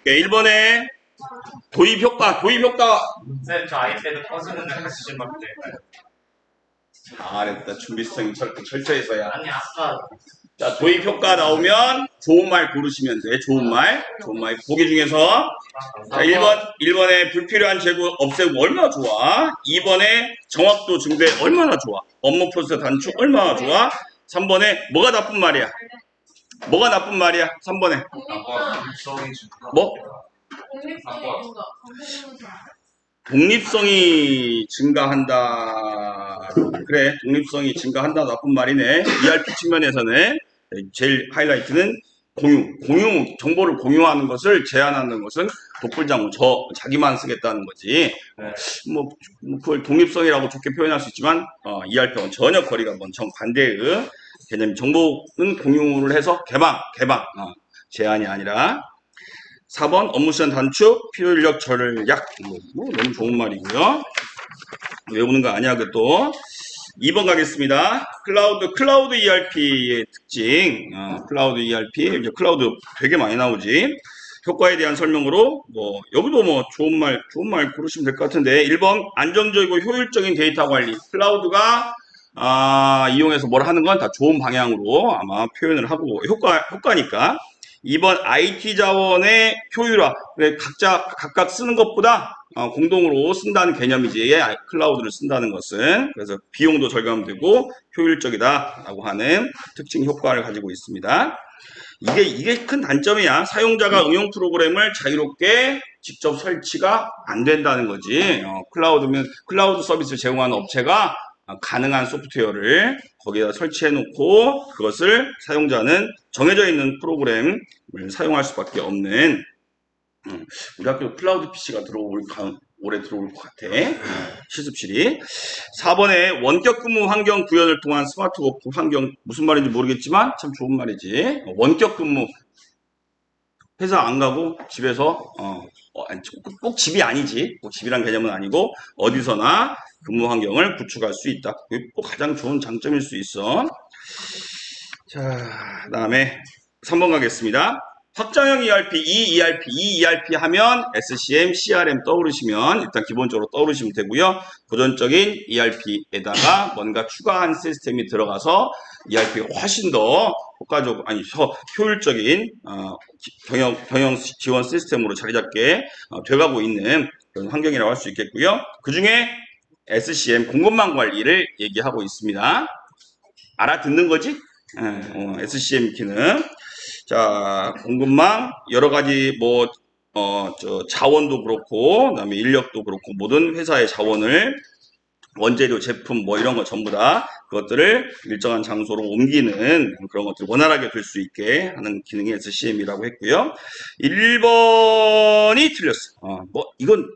1번에 도입효과. 쌤, 저 아이패드 꺼지는데 같이 좀 봐도 될까요? 잘했다. 준비성이 철저해서야. 아니, 아까. 자, 도입효과 나오면 좋은 말 고르시면 돼. 좋은 말. 보기 중에서. 자, 1번에 불필요한 재고 없애고 얼마나 좋아. 2번에 정확도 증대 얼마나 좋아. 업무 프로세스 단축 얼마나 좋아. 3번에 뭐가 나쁜 말이야. 3번에. 뭐? 독립성이 증가한다. 그래, 독립성이 증가한다. 나쁜 말이네. ERP 측면에서는 제일 하이라이트는 정보를 공유하는 것을 제한하는 것은 독불장군, 자기만 쓰겠다는 거지. 그걸 독립성이라고 좋게 표현할 수 있지만, ERP와는 전혀 거리가 먼 정반대의 개념. 정보는 공유를 해서 개방, 제한이 아니라. 4번 업무 시간 단축, 필요 인력 절약. 너무 좋은 말이고요. 외우는 거 아니야, 그것도. 2번 가겠습니다. 클라우드 ERP의 특징. 클라우드 ERP. 이제 클라우드 되게 많이 나오지. 효과에 대한 설명으로, 여기도 좋은 말 고르시면 될 것 같은데. 1번, 안정적이고 효율적인 데이터 관리. 클라우드가, 이용해서 뭘 하는 건 다 좋은 방향으로 아마 표현을 하고, 효과니까. 2번 IT 자원의 효율화. 각각 쓰는 것보다 공동으로 쓴다는 개념이지. 클라우드를 쓴다는 것은. 그래서 비용도 절감되고 효율적이다라고 하는 특징 효과를 가지고 있습니다. 이게 큰 단점이야. 사용자가 응용 프로그램을 자유롭게 직접 설치가 안 된다는 거지. 클라우드 서비스를 제공하는 업체가 가능한 소프트웨어를 거기다 설치해 놓고 그것을 사용자는 정해져 있는 프로그램을 사용할 수밖에 없는. 우리 학교 클라우드 PC가 올해 들어올 것 같아. 실습실이. 4번에 원격 근무 환경 구현을 통한 스마트 워크 환경. 무슨 말인지 모르겠지만 참 좋은 말이지. 원격 근무. 회사 안 가고 집에서 꼭 집이 아니지. 꼭 집이란 개념은 아니고 어디서나 근무 환경을 구축할 수 있다. 그게 꼭 가장 좋은 장점일 수 있어. 자, 그다음에 3번 가겠습니다. 확장형 ERP, 이 ERP 하면 SCM, CRM 떠오르시면 일단 기본적으로 떠오르시면 되고요. 고전적인 ERP에다가 뭔가 추가한 시스템이 들어가서 ERP가 훨씬 더 효율적인 경영 지원 시스템으로 자리 잡게 돼가고 있는 그런 환경이라고 할 수 있겠고요. 그 중에 SCM 공급망 관리를 얘기하고 있습니다. 알아듣는 거지? SCM 기능. 자, 공급망 여러 가지 자원도 그렇고 그다음에 인력도 그렇고 모든 회사의 자원을 원재료, 제품 이런 거 전부 다 그것들을 일정한 장소로 옮기는 그런 것들 원활하게 될 수 있게 하는 기능이 SCM이라고 했고요. 1번이 틀렸어. 이건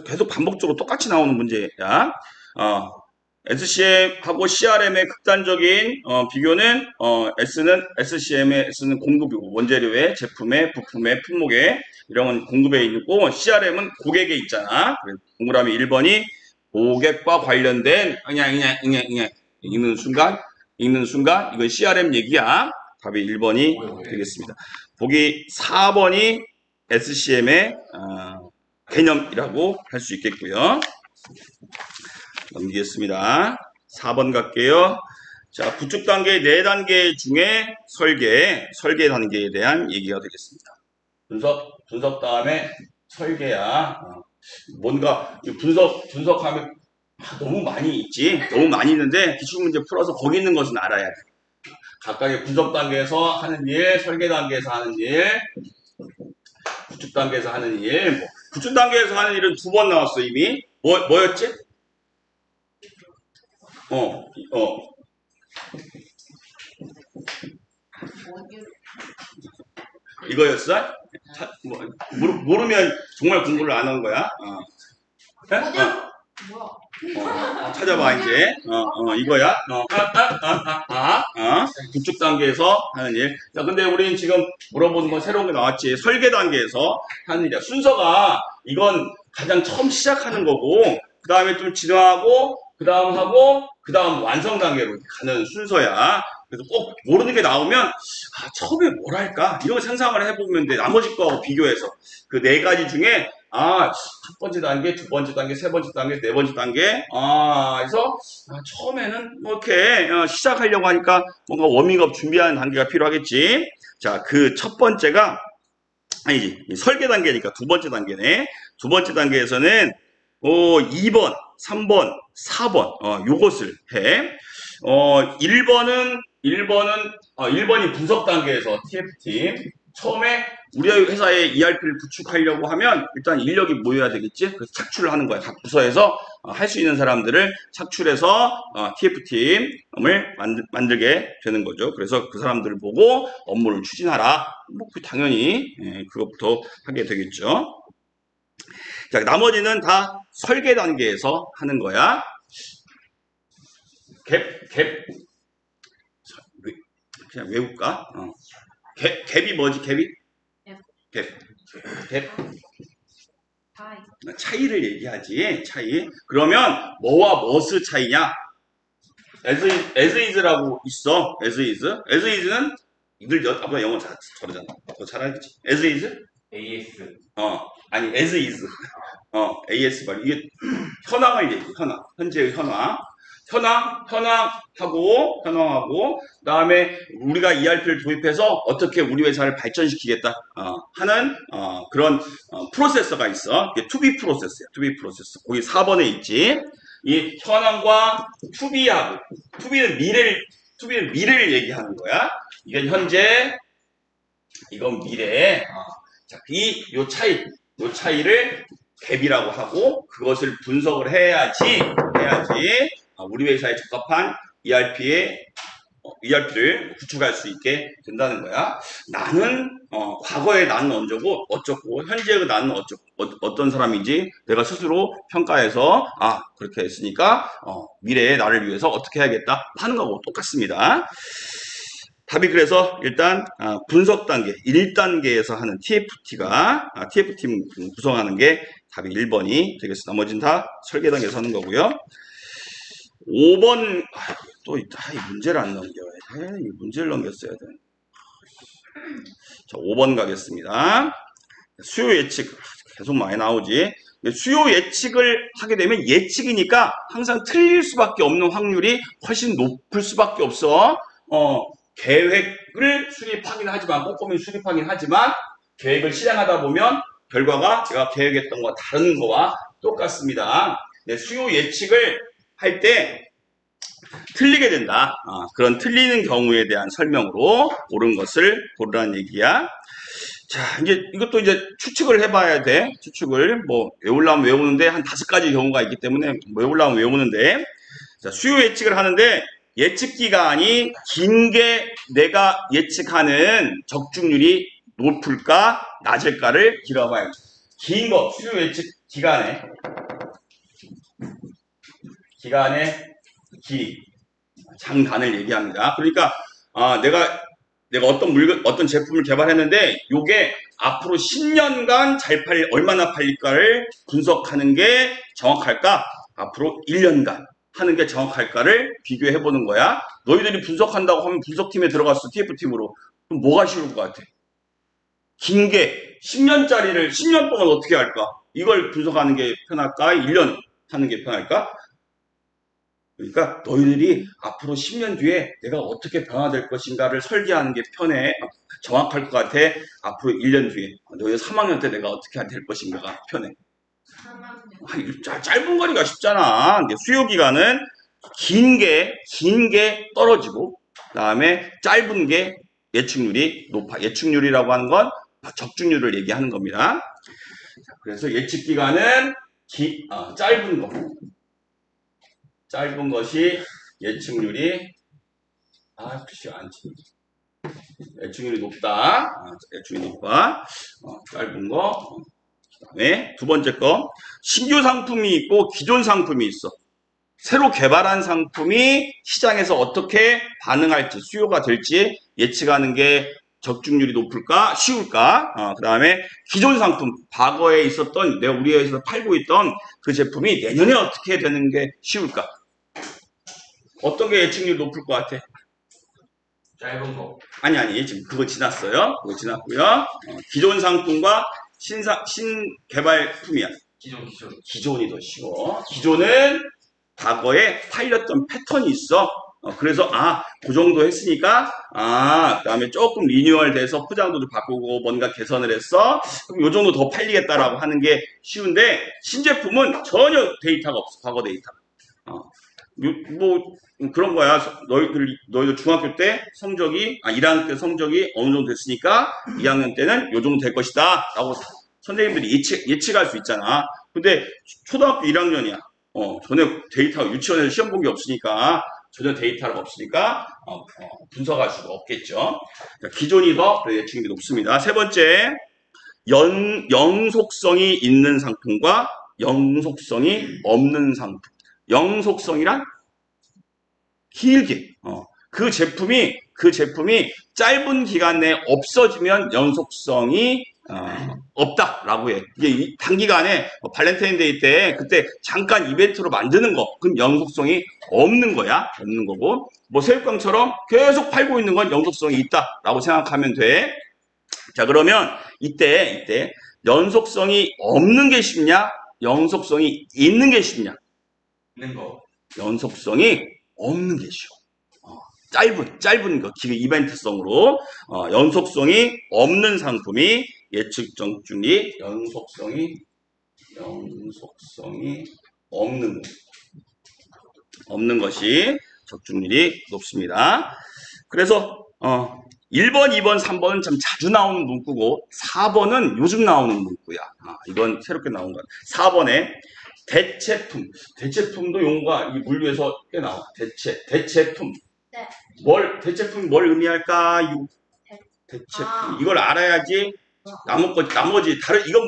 계속 반복적으로 똑같이 나오는 문제야. SCM하고 CRM의 극단적인 비교는 SCM의 공급이고 원재료의 제품의 부품의 품목의 이런 공급에 있고 CRM은 고객에 있잖아. 동그라미 1번이 고객과 관련된 읽는 순간 이건 CRM 얘기야. 답이 1번이 되겠습니다. 보기 4번이 SCM의 개념이라고 할 수 있겠고요. 넘기겠습니다. 4번 갈게요. 자, 구축 단계 4단계 중에 설계 단계에 대한 얘기가 되겠습니다. 분석 다음에 설계야. 뭔가 분석하면 너무 많이 있지. 너무 많이 있는데 기출문제 풀어서 거기 있는 것은 알아야 돼. 각각의 분석 단계에서 하는 일, 설계 단계에서 하는 일, 구축 단계에서 하는 일. 구축 단계에서 하는 일은 2번 나왔어 이미. 뭐였지? 이거였어? 모르면 정말 공부를 안 한 거야. 찾아봐 이제. 이거야. 구축 단계에서 하는 일. 자, 근데 우리는 지금 물어보는 건 새로운 게 나왔지. 설계 단계에서 하는 일이야. 순서가 이건 가장 처음 시작하는 거고, 그 다음에 좀 진화하고, 그 다음 하고, 그 다음 완성 단계로 가는 순서야. 그래서 꼭 모르는 게 나오면 처음에 뭘 할까? 이런 상상을 해보면 돼. 나머지 거하고 비교해서. 그 네 가지 중에 첫 번째 단계, 두 번째 단계, 세 번째 단계, 네 번째 단계. 그래서 처음에는 뭐 이렇게 시작하려고 하니까 뭔가 워밍업 준비하는 단계가 필요하겠지. 자, 그 첫 번째가 아니지. 설계 단계니까 두 번째 단계네. 두 번째 단계에서는 2번, 3번, 4번 요것을 해. 1번이 분석 단계에서 TF팀 처음에 우리 회사의 ERP를 구축하려고 하면 일단 인력이 모여야 되겠지. 그래서 착출을 하는 거야. 각 부서에서 할 수 있는 사람들을 착출해서 TF팀을 만들게 되는 거죠. 그래서 그 사람들을 보고 업무를 추진하라. 뭐 당연히 그것부터 하게 되겠죠. 자, 나머지는 다 설계 단계에서 하는 거야. 그냥 외울까? 갭이 뭐지, 갭이? 갭. 차이를 얘기하지, 차이. 그러면 뭐와 무엇의 차이냐? as is라고 있어, as is. as is는 이들 아까 영어 잘하잖아. 너 잘 알겠지? as is? AS. 아니, as is. AS 말. 이게 현황을 얘기해, 현황. 현재의 현황. 현황하고, 그 다음에 우리가 ERP를 도입해서 어떻게 우리 회사를 발전시키겠다 하는 그런 프로세서가 있어. 이게 to be 프로세스야. to be 프로세스. 거기 4번에 있지. 이 현황과 to be는 미래를 얘기하는 거야. 이건 현재, 이건 미래. 자, 요 차이를 갭이라고 하고 그것을 분석을 해야지 우리 회사에 적합한 ERP를 구축할 수 있게 된다는 거야. 과거의 나는 어쩌고, 현재의 나는 어떤 사람인지 내가 스스로 평가해서, 그렇게 했으니까, 미래의 나를 위해서 어떻게 해야겠다 하는 거하고 똑같습니다. 답이 그래서 일단, 분석 단계, 1단계에서 하는 TF팀 구성하는 게 답이 1번이 되겠습니다. 나머지는 다 설계 단계에서 하는 거고요. 5번, 또 이 문제를 안 넘겨. 이 문제를 넘겼어야 돼. 자, 5번 가겠습니다. 수요 예측. 계속 많이 나오지. 수요 예측을 하게 되면 예측이니까 항상 틀릴 수밖에 없는 확률이 훨씬 높을 수밖에 없어. 계획을 수립하긴 하지만, 꼼꼼히 수립하긴 하지만, 계획을 실행하다 보면 결과가 제가 계획했던 거와 다른 거와 똑같습니다. 수요 예측을 할 때 틀리게 된다. 그런 틀리는 경우에 대한 설명으로 옳은 것을 고르라는 얘기야. 자, 이것도 추측을 해봐야 돼. 추측을 외우려면 외우는데 한 5가지 경우가 있기 때문에 외우려면 외우는데, 자, 수요 예측을 하는데 예측 기간이 긴 게 내가 예측하는 적중률이 높을까 낮을까를 길어봐야죠. 긴 거, 수요 예측 기간의 길이, 장단을 얘기합니다. 그러니까 내가 어떤 제품을 개발했는데 요게 앞으로 10년간 얼마나 팔릴까를 분석하는 게 정확할까? 앞으로 1년간 하는 게 정확할까를 비교해 보는 거야. 너희들이 분석한다고 하면 분석팀에 들어갔어, TF팀으로. 그럼 뭐가 쉬울 것 같아? 긴 게 10년짜리를 10년 동안 어떻게 할까? 이걸 분석하는 게 편할까? 1년 하는 게 편할까? 그러니까 너희들이 앞으로 10년 뒤에 내가 어떻게 변화될 것인가를 설계하는 게 편해. 정확할 것 같아. 앞으로 1년 뒤에 너희 3학년 때 내가 어떻게 될 것인가가 편해. 짧은 거리가 쉽잖아. 수요 기간은 긴 게 떨어지고, 그다음에 짧은 게 예측률이 높아. 예측률이라고 하는 건 적중률을 얘기하는 겁니다. 그래서 예측 기간은 짧은 것이 예측률이 예측률이 높다. 예측률이 높아. 짧은 거. 그다음에 두 번째 거, 신규 상품이 있고 기존 상품이 있어. 새로 개발한 상품이 시장에서 어떻게 반응할지, 수요가 될지 예측하는 게 적중률이 높을까, 쉬울까? 그 다음에 기존 상품, 과거에 있었던, 내가 우리 회사에서 팔고 있던 그 제품이 내년에 어떻게 되는 게 쉬울까? 어떤 게 예측률이 높을 것 같아? 짧은 거. 아니, 지금 그거 지났어요. 그거 지났고요. 기존 상품과 신개발품이야. 기존. 기존이 더 쉬워. 기존은 과거에 팔렸던 패턴이 있어. 그래서 그 정도 했으니까 그다음에 조금 리뉴얼 돼서 포장도 좀 바꾸고 뭔가 개선을 했어. 그럼 요 정도 더 팔리겠다라고 하는 게 쉬운데 신제품은 전혀 데이터가 없어. 과거 데이터. 뭐 그런 거야. 너희들 중학교 때 성적이 1학년 때 성적이 어느 정도 됐으니까 2학년 때는 요 정도 될 것이다라고 선생님들이 예측할 수 있잖아. 근데 초등학교 1학년이야. 전혀 데이터가 유치원에서 시험 본 게 없으니까 전혀 데이터가 없으니까 분석할 수가 없겠죠. 그러니까 기존이 더 예측률이 높습니다. 세 번째, 영속성이 있는 상품과 영속성이 없는 상품. 영속성이란 길게 그 제품이 짧은 기간 내에 없어지면 영속성이 없다라고 해. 이게 단기간에 발렌타인데이 때 그때 잠깐 이벤트로 만드는 거, 그럼 영속성이 없는 거야. 없는 거고. 뭐 새우깡처럼 계속 팔고 있는 건 영속성이 있다라고 생각하면 돼. 자, 그러면 이때 연속성이 없는 게 쉽냐? 영속성이 있는 게 쉽냐? 있는 거. 연속성이 없는 게 쉬워. 짧은 거, 기계 이벤트성으로 연속성이 없는 상품이 예측 적중률이 연속성이 없는 것이 적중률이 높습니다. 그래서 1번, 2번, 3번은 참 자주 나오는 문구고 4번은 요즘 나오는 문구야. 이건 새롭게 나온 거야. 4번에 대체품도 용어가 이 물류에서 꽤 나와. 대체품. 네. 대체품이 뭘 의미할까? 대체품. 이걸 알아야지 나머지 다른 이거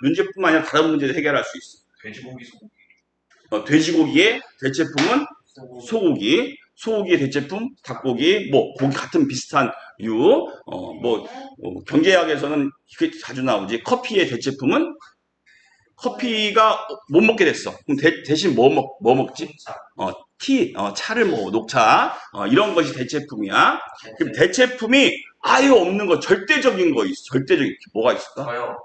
문제뿐만 아니라 다른 문제도 해결할 수 있어. 돼지고기, 소고기. 돼지고기의 대체품은 소고기의 대체품, 닭고기, 뭐 고기 같은 비슷한 류. 경제학에서는 이게 자주 나오지. 커피의 대체품은 커피가 못 먹게 됐어. 그럼 대신 뭐 먹지? 차를 녹차. 이런 것이 대체품이야. 그럼 대체품이 아예 없는 거, 절대적인 거 있어. 절대적인 뭐가 있을까? 저요.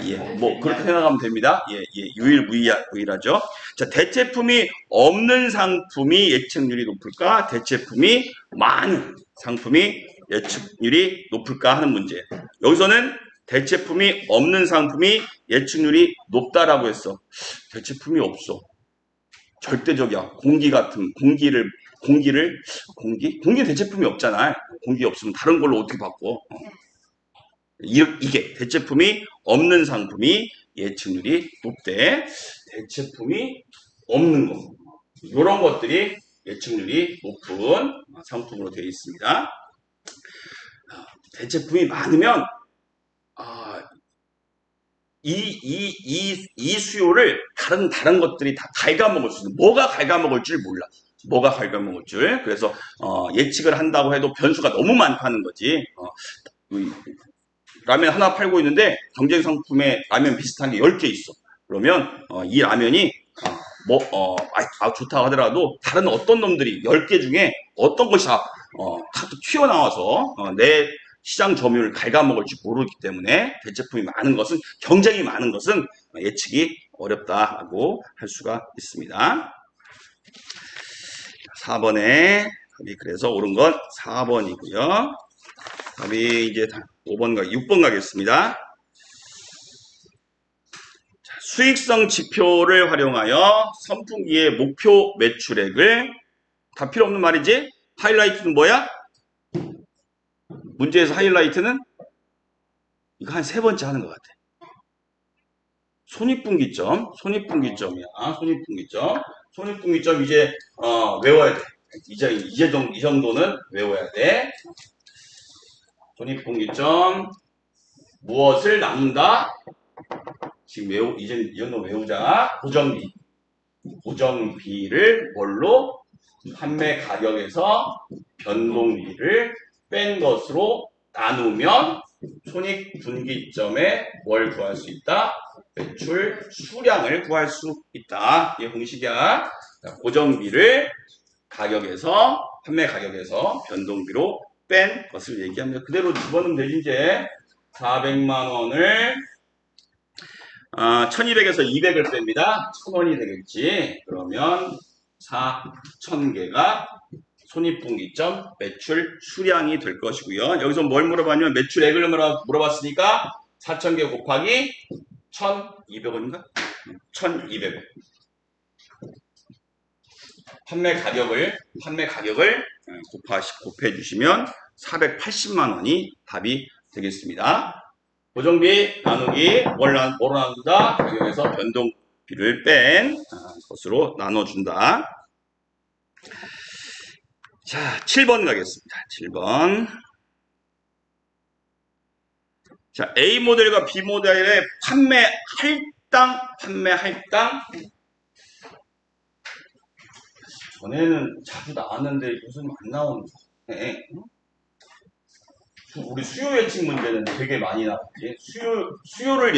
예. 그렇게 생각하면 됩니다. 예. 유일하죠. 자, 대체품이 없는 상품이 예측률이 높을까? 대체품이 많은 상품이 예측률이 높을까 하는 문제. 여기서는 대체품이 없는 상품이 예측률이 높다라고 했어. 대체품이 없어. 절대적이야. 공기 대체품이 없잖아. 공기 없으면 다른 걸로 어떻게 바꿔? 이게 대체품이 없는 상품이 예측률이 높대. 대체품이 없는 거. 이런 것들이 예측률이 높은 상품으로 되어 있습니다. 대체품이 많으면 이 수요를 다른 것들이 다 갉아먹을 수 있는, 뭐가 갉아먹을 줄 몰라. 그래서 예측을 한다고 해도 변수가 너무 많다는 거지. 라면 하나 팔고 있는데 경쟁 상품에 라면 비슷한 게 10개 있어. 그러면 이 라면이 좋다고 하더라도 다른 어떤 놈들이 10개 중에 어떤 것이 다 튀어나와서 내 시장 점유율을 갉아먹을지 모르기 때문에 대체품이 많은 것은, 경쟁이 많은 것은 예측이 어렵다고 할 수가 있습니다. 4번에 답이 그래서 옳은 건 4번이고요. 답이 이제 6번 가겠습니다. 자, 수익성 지표를 활용하여 선풍기의 목표 매출액을, 다 필요 없는 말이지? 하이라이트는 뭐야? 문제에서 하이라이트는 이거 한 3번째 하는 것 같아. 손익분기점이야. 손익분기점 이제 외워야 돼. 이 정도는 외워야 돼. 손익분기점 무엇을 나눈다? 지금 이 정도 외우자. 고정비를 뭘로? 판매 가격에서 변동비를 뺀 것으로 나누면 손익분기점에 뭘 구할 수 있다? 매출 수량을 구할 수 있다. 이게 공식이야. 고정비를 판매 가격에서 변동비로 뺀 것을 얘기합니다. 그대로 집어넣으면 되지, 이제. 400만 원을 1200에서 200을 뺍니다. 1000원이 되겠지. 그러면 4000개가 손익분기점 매출 수량이 될 것이고요. 여기서 뭘 물어봤냐면 매출액을 물어봤으니까 4000개 곱하기 1200원인가? 1200원. 판매 가격을 곱해주시면 480만 원이 답이 되겠습니다. 고정비 나누기 뭐로 나눈다? 가격에서 변동비를 뺀 것으로 나눠준다. 자, 7번 가겠습니다. 7번. 자, A 모델과 B 모델의 판매 할당. 전에는 자주 나왔는데 요즘 안 나오는 거네. 우리 수요 예측 문제는 되게 많이 나왔지. 수요를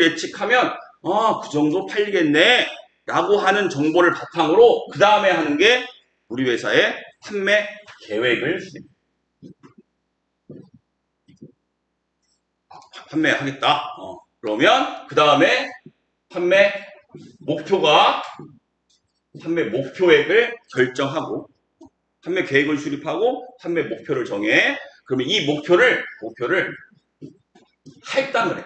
예측하면 그 정도 팔리겠네 라고 하는 정보를 바탕으로 그 다음에 하는 게 우리 회사의 판매 계획을 판매하겠다. 그러면 그 다음에 판매 목표액을 결정하고 판매 계획을 수립하고 판매 목표를 정해. 그러면 이 목표를 할당을 해.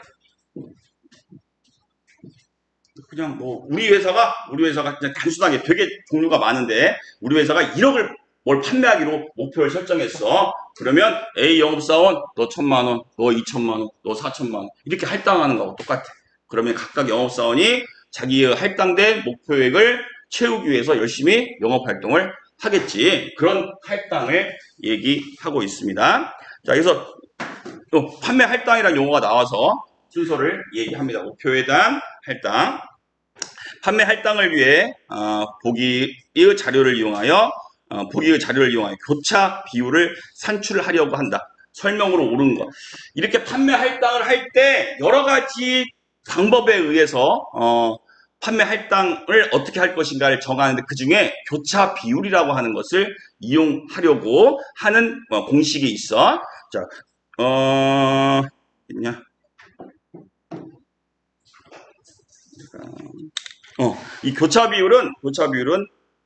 그냥 우리 회사가 그냥 단순하게 되게 종류가 많은데 우리 회사가 1억을 뭘 판매하기로 목표를 설정했어. 그러면 A 영업사원 너 1000만 원, 너 2000만 원, 너 4000만 원 이렇게 할당하는 거하고 똑같아. 그러면 각각 영업사원이 자기의 할당된 목표액을 채우기 위해서 열심히 영업활동을 하겠지. 그런 할당을 얘기하고 있습니다. 자, 그래서 또 판매 할당이라는 용어가 나와서 순서를 얘기합니다. 목표에 대한 할당. 판매 할당을 위해 보기의 자료를 이용하여 교차 비율을 산출하려고 한다. 설명으로 옳은 것. 이렇게 판매 할당을 할 때 여러 가지 방법에 의해서 판매 할당을 어떻게 할 것인가를 정하는데 그 중에 교차 비율이라고 하는 것을 이용하려고 하는 공식이 있어. 자, 있냐? 이 교차 비율은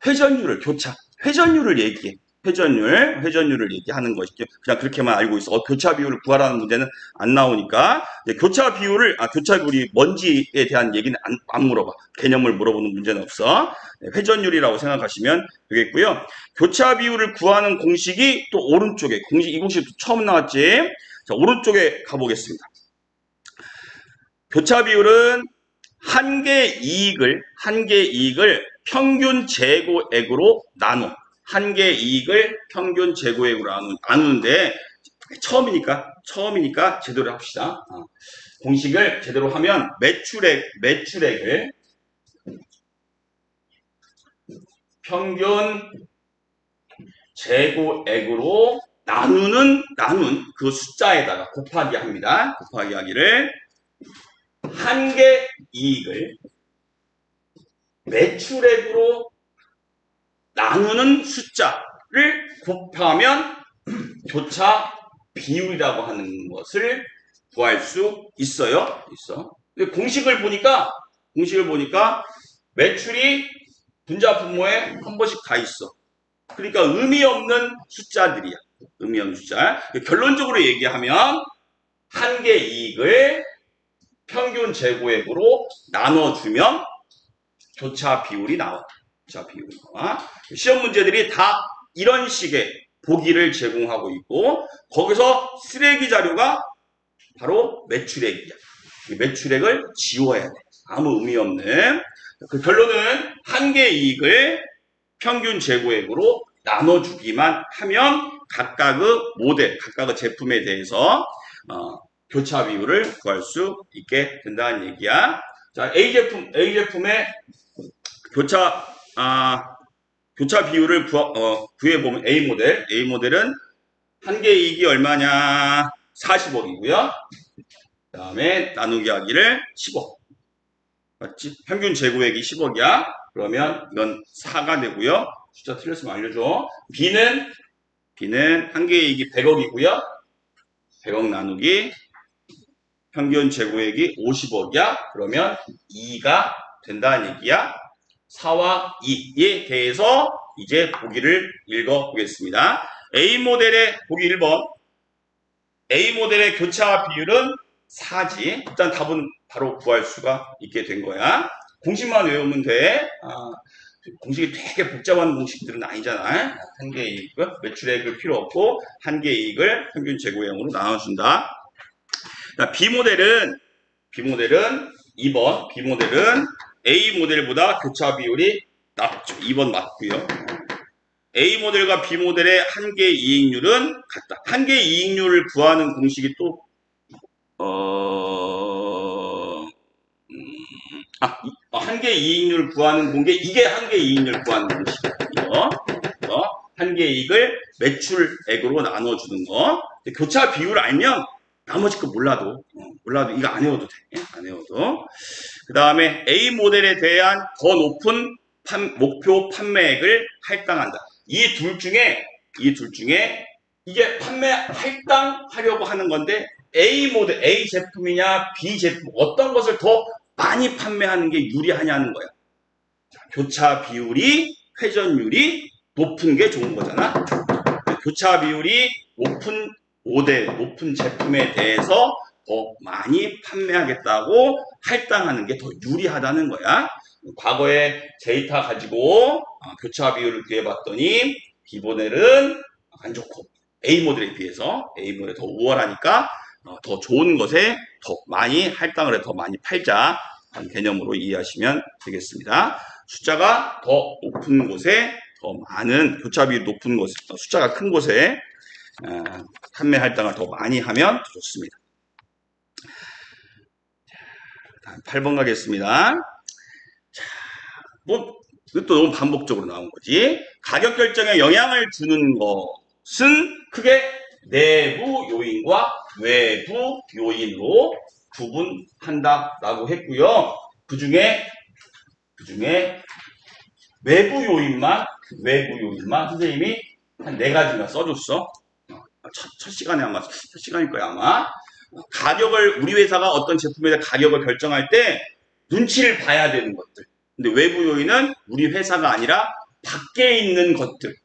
회전율을 얘기해. 회전율을 얘기하는 것이죠. 그냥 그렇게만 알고 있어. 교차 비율을 구하라는 문제는 안 나오니까. 교차 비율이 뭔지에 대한 얘기는 안 물어봐. 개념을 물어보는 문제는 없어. 회전율이라고 생각하시면 되겠고요. 교차 비율을 구하는 공식이 또 오른쪽에, 이 공식 처음 나왔지? 자, 오른쪽에 가보겠습니다. 교차 비율은 한 개 이익을 평균 재고액으로 나눠. 한 개 이익을 평균 재고액으로 나누는데 처음이니까 제대로 합시다. 공식을 제대로 하면 매출액을 평균 재고액으로 나눈 그 숫자에다가 곱하기 합니다. 곱하기 하기를 한 개 이익을 매출액으로 나누는 숫자를 곱하면 교차 비율이라고 하는 것을 구할 수 있어요. 근데 공식을 보니까 매출이 분자 분모에 한 번씩 다 있어. 그러니까 의미 없는 숫자들이야. 의미 없는 숫자. 결론적으로 얘기하면 한 개 이익을 평균 재고액으로 나눠주면 교차 비율이 나와. 시험 문제들이 다 이런 식의 보기를 제공하고 있고 거기서 쓰레기 자료가 바로 매출액이야. 이 매출액을 지워야 돼. 아무 의미 없는. 그 결론은 한 개 이익을 평균 재고액으로 나눠주기만 하면 각각의 제품에 대해서 교차 비율을 구할 수 있게 된다는 얘기야. 자, A 제품의 교차 비율을 구해보면 A 모델은 한 개 이익이 얼마냐? 40억이고요. 그 다음에 나누기 하기를 10억. 맞지? 평균 재고액이 10억이야. 그러면 이건 4가 되고요. 숫자 틀렸으면 알려줘. B는 한 개의 이익이 100억이고요. 100억 나누기 평균 재고액이 50억이야. 그러면 2가 된다는 얘기야. 4와 2에 대해서 이제 보기를 읽어보겠습니다. A모델의 보기 1번. A모델의 교차 비율은 4지. 일단 답은 바로 구할 수가 있게 된 거야. 공식만 외우면 돼. 공식이 되게 복잡한 공식들은 아니잖아. 한 개의 이익을 매출액을 필요 없고 한 개의 이익을 평균 재고액으로 나눠준다. B모델은 2번. B모델은 A모델보다 교차 비율이 낮죠. 2번 맞고요. A모델과 B모델의 한 개의 이익률은 같다. 한 개의 이익률을 구하는 공식이 또 한 개의 이익률을 구하는 공개 이게 한 개의 이익률을 구하는 공식이에요. 한 개의 이익을 매출액으로 나눠주는 거. 교차 비율을 알면 나머지 거 몰라도 이거 안 외워도 돼. 안 외워도. 그 다음에 A 모델에 대한 더 높은 목표 판매액을 할당한다. 이 둘 중에 이게 판매 할당하려고 하는 건데 A 모델, A 제품이냐 B 제품 어떤 것을 더 많이 판매하는 게 유리하냐는 거야. 자, 교차 비율이 회전율이 높은 게 좋은 거잖아. 교차 비율이 높은 높은 제품에 대해서 더 많이 판매하겠다고 할당하는 게 더 유리하다는 거야. 과거에 데이터 가지고 교차 비율을 구해봤더니 B모델은 안 좋고 A모델에 비해서 A모델이 더 우월하니까 더 좋은 것에 더 많이 할당을 해서 더 많이 팔자 하는 개념으로 이해하시면 되겠습니다. 숫자가 더 높은 곳에 더 많은 교차 비율이 높은 곳, 숫자가 큰 곳에 판매 할당을 더 많이 하면 더 좋습니다. 자, 8번 가겠습니다. 자, 이것도 너무 반복적으로 나온 거지. 가격 결정에 영향을 주는 것은 크게 내부 요인과 외부 요인으로 구분한다라고 했고요. 그 중에 외부 요인만 선생님이 한 4가지나 써줬어. 첫 시간에 아마 첫 시간일 거야 아마. 가격을 우리 회사가 어떤 제품에 대해 가격을 결정할 때 눈치를 봐야 되는 것들. 근데 외부 요인은 우리 회사가 아니라 밖에 있는 것들,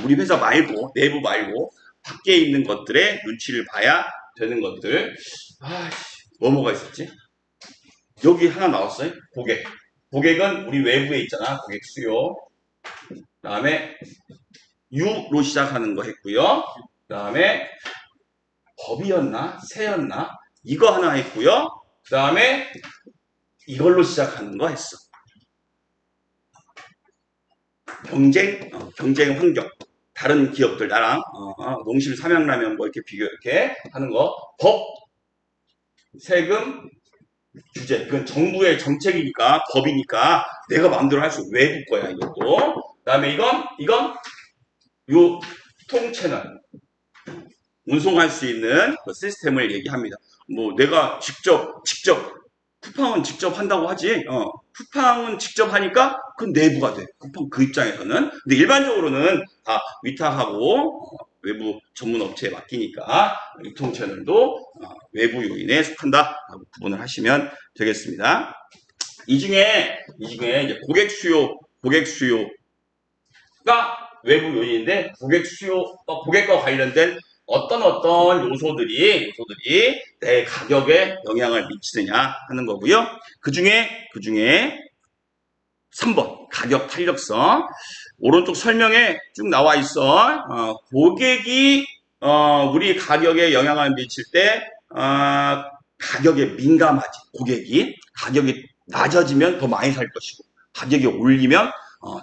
우리 회사 말고 내부 말고 밖에 있는 것들에 눈치를 봐야 되는 것들. 뭐가 있었지? 여기 하나 나왔어요. 고객은 우리 외부에 있잖아. 고객 수요. 그 다음에 U로 시작하는 거 했고요. 그 다음에 법이었나? 새였나? 이거 하나 했고요. 그 다음에 이걸로 시작하는 거 했어. 경쟁 환경. 다른 기업들 나랑 농심 삼양라면 뭐 이렇게 이렇게 하는 거. 법, 세금, 규제. 그건 정부의 정책이니까 법이니까 내가 마음대로 할 수 외부 거야 이것도. 그 다음에 이건 유통 채널. 운송할 수 있는 그 시스템을 얘기합니다. 뭐 내가 직접 쿠팡은 직접 한다고 하지. 쿠팡은 직접 하니까 그건 내부가 돼. 쿠팡 그 입장에서는. 근데 일반적으로는 다 위탁하고 외부 전문 업체에 맡기니까 유통 채널도 외부 요인에 속한다라고 구분을 하시면 되겠습니다. 이 중에 이제 고객 수요가 외부 요인인데 고객과 관련된 어떤 요소들이 내 가격에 영향을 미치느냐 하는 거고요. 그 중에 3번 가격 탄력성. 오른쪽 설명에 쭉 나와 있어. 고객이 우리 가격에 영향을 미칠 때 가격에 민감하지. 고객이 가격이 낮아지면 더 많이 살 것이고 가격이 올리면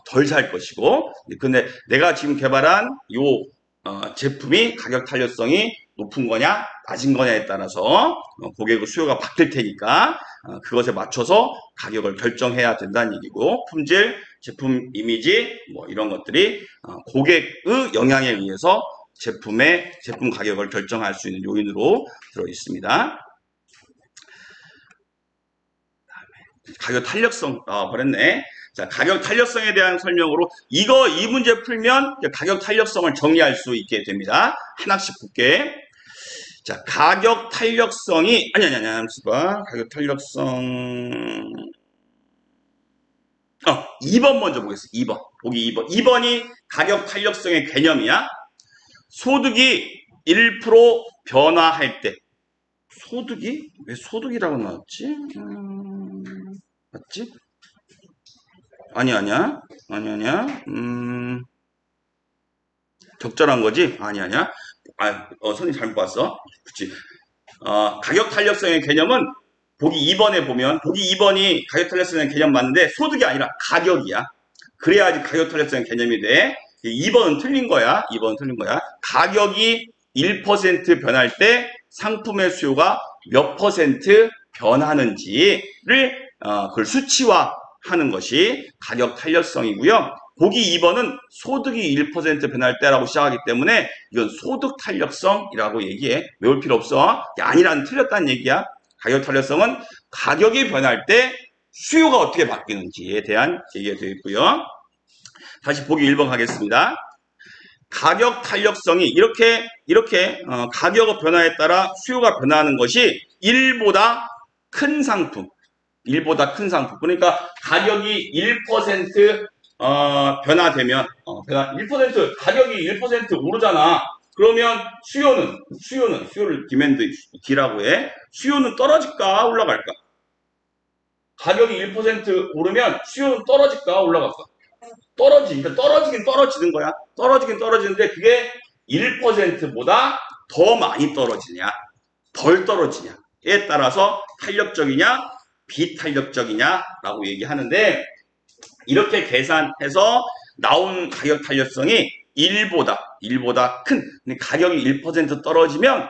덜 살 것이고. 근데 내가 지금 개발한 제품이 가격 탄력성이 높은 거냐 낮은 거냐에 따라서 고객의 수요가 바뀔 테니까 그것에 맞춰서 가격을 결정해야 된다는 얘기고, 품질, 제품 이미지 뭐 이런 것들이 고객의 영향에 의해서 제품 가격을 결정할 수 있는 요인으로 들어 있습니다. 가격 탄력성 버렸네. 자, 가격 탄력성에 대한 설명으로 이 문제 풀면 가격 탄력성을 정리할 수 있게 됩니다. 하나씩 볼게. 자, 가격 탄력성이 아니 봐. 가격 탄력성 2번 먼저 보겠습니다. 2번. 보기 2번. 2번이 가격 탄력성의 개념이야. 소득이 1% 변화할 때. 소득이? 왜 소득이라고 나왔지? 맞지? 아니야. 적절한 거지? 아니야. 선생님 잘못 봤어. 그치. 가격 탄력성의 개념은 보기 2번에 보면, 보기 2번이 가격 탄력성의 개념 맞는데, 소득이 아니라 가격이야. 그래야지 가격 탄력성의 개념이 돼. 2번은 틀린 거야. 2번은 틀린 거야. 가격이 1% 변할 때 상품의 수요가 몇 퍼센트 변하는지를, 그걸 수치화하는 것이 가격 탄력성이고요. 보기 2번은 소득이 1% 변할 때라고 시작하기 때문에 이건 소득 탄력성이라고 얘기해. 외울 필요 없어. 아니라는 틀렸다는 얘기야. 가격 탄력성은 가격이 변할 때 수요가 어떻게 바뀌는지에 대한 얘기가 되어 있고요. 다시 보기 1번 가겠습니다. 가격 탄력성이 이렇게 가격 변화에 따라 수요가 변화하는 것이 1보다 큰 상품. 1보다 큰 상품. 그러니까 가격이 1% 변화되면 1% 가격이 1% 오르잖아. 그러면 수요를 디맨드 D라고 해. 수요는 떨어질까 올라갈까? 가격이 1% 오르면 수요는 떨어질까 올라갈까? 그러니까 떨어지긴 떨어지는 거야. 떨어지긴 떨어지는데 그게 1%보다 더 많이 떨어지냐, 덜 떨어지냐에 따라서 탄력적이냐, 비탄력적이냐라고 얘기하는데 이렇게 계산해서 나온 가격 탄력성이 1보다 큰 가격이 1% 떨어지면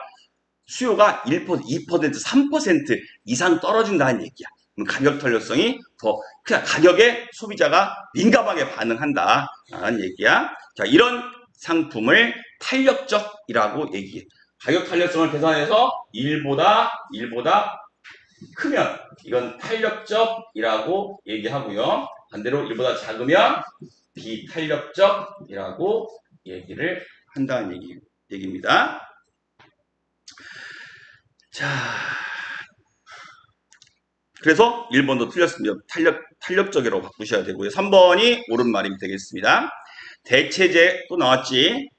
수요가 1%, 2%, 3% 이상 떨어진다는 얘기야. 가격 탄력성이 더 그냥 가격에 소비자가 민감하게 반응한다라는 얘기야. 자, 이런 상품을 탄력적이라고 얘기해. 가격 탄력성을 계산해서 1보다 크면 이건 탄력적이라고 얘기하고요. 반대로 1보다 작으면 비탄력적이라고 얘기를 한다는 얘기입니다. 자, 그래서 1번도 틀렸습니다. 탄력적이라고 바꾸셔야 되고요. 3번이 옳은 말이 되겠습니다. 대체제 또 나왔지.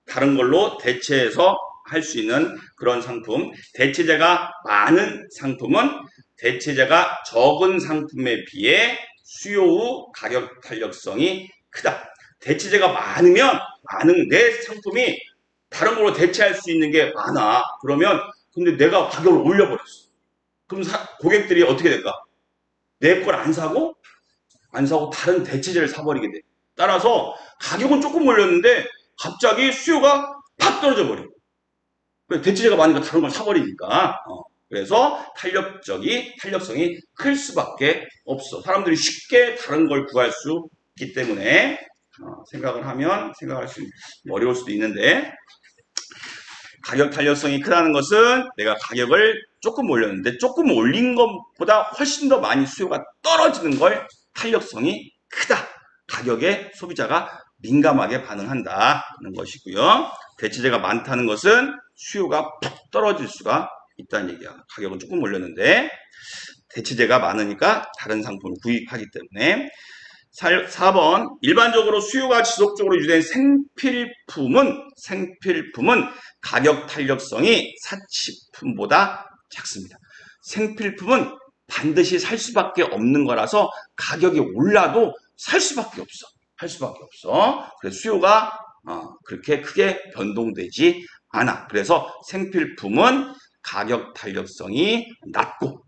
다른 걸로 대체해서 할 수 있는 그런 상품. 대체제가 많은 상품은 대체제가 적은 상품에 비해 수요 후 가격 탄력성이 크다. 대체제가 많으면 내 상품이 다른 걸로 대체할 수 있는 게 많아. 그러면 근데 내가 가격을 올려버렸어. 그럼 고객들이 어떻게 될까? 내 걸 안 사고 다른 대체제를 사버리게 돼. 따라서 가격은 조금 올렸는데 갑자기 수요가 팍 떨어져 버려. 대체제가 많으니까 다른 걸 사버리니까. 그래서 탄력성이 클 수밖에 없어. 사람들이 쉽게 다른 걸 구할 수 있기 때문에 생각할 수 어려울 수도 있는데 가격 탄력성이 크다는 것은 내가 가격을 조금 올렸는데 조금 올린 것보다 훨씬 더 많이 수요가 떨어지는 걸 탄력성이 크다. 가격에 소비자가 민감하게 반응한다는 것이고요. 대체제가 많다는 것은 수요가 푹 떨어질 수가 있다는 얘기야. 가격은 조금 올렸는데 대체제가 많으니까 다른 상품을 구입하기 때문에 4번 일반적으로 수요가 지속적으로 유지된 생필품은 가격 탄력성이 사치품보다 작습니다. 생필품은 반드시 살 수밖에 없는 거라서 가격이 올라도 살 수밖에 없어. 그래서 수요가 그렇게 크게 변동되지 않아. 그래서 생필품은 가격 탄력성이 낮고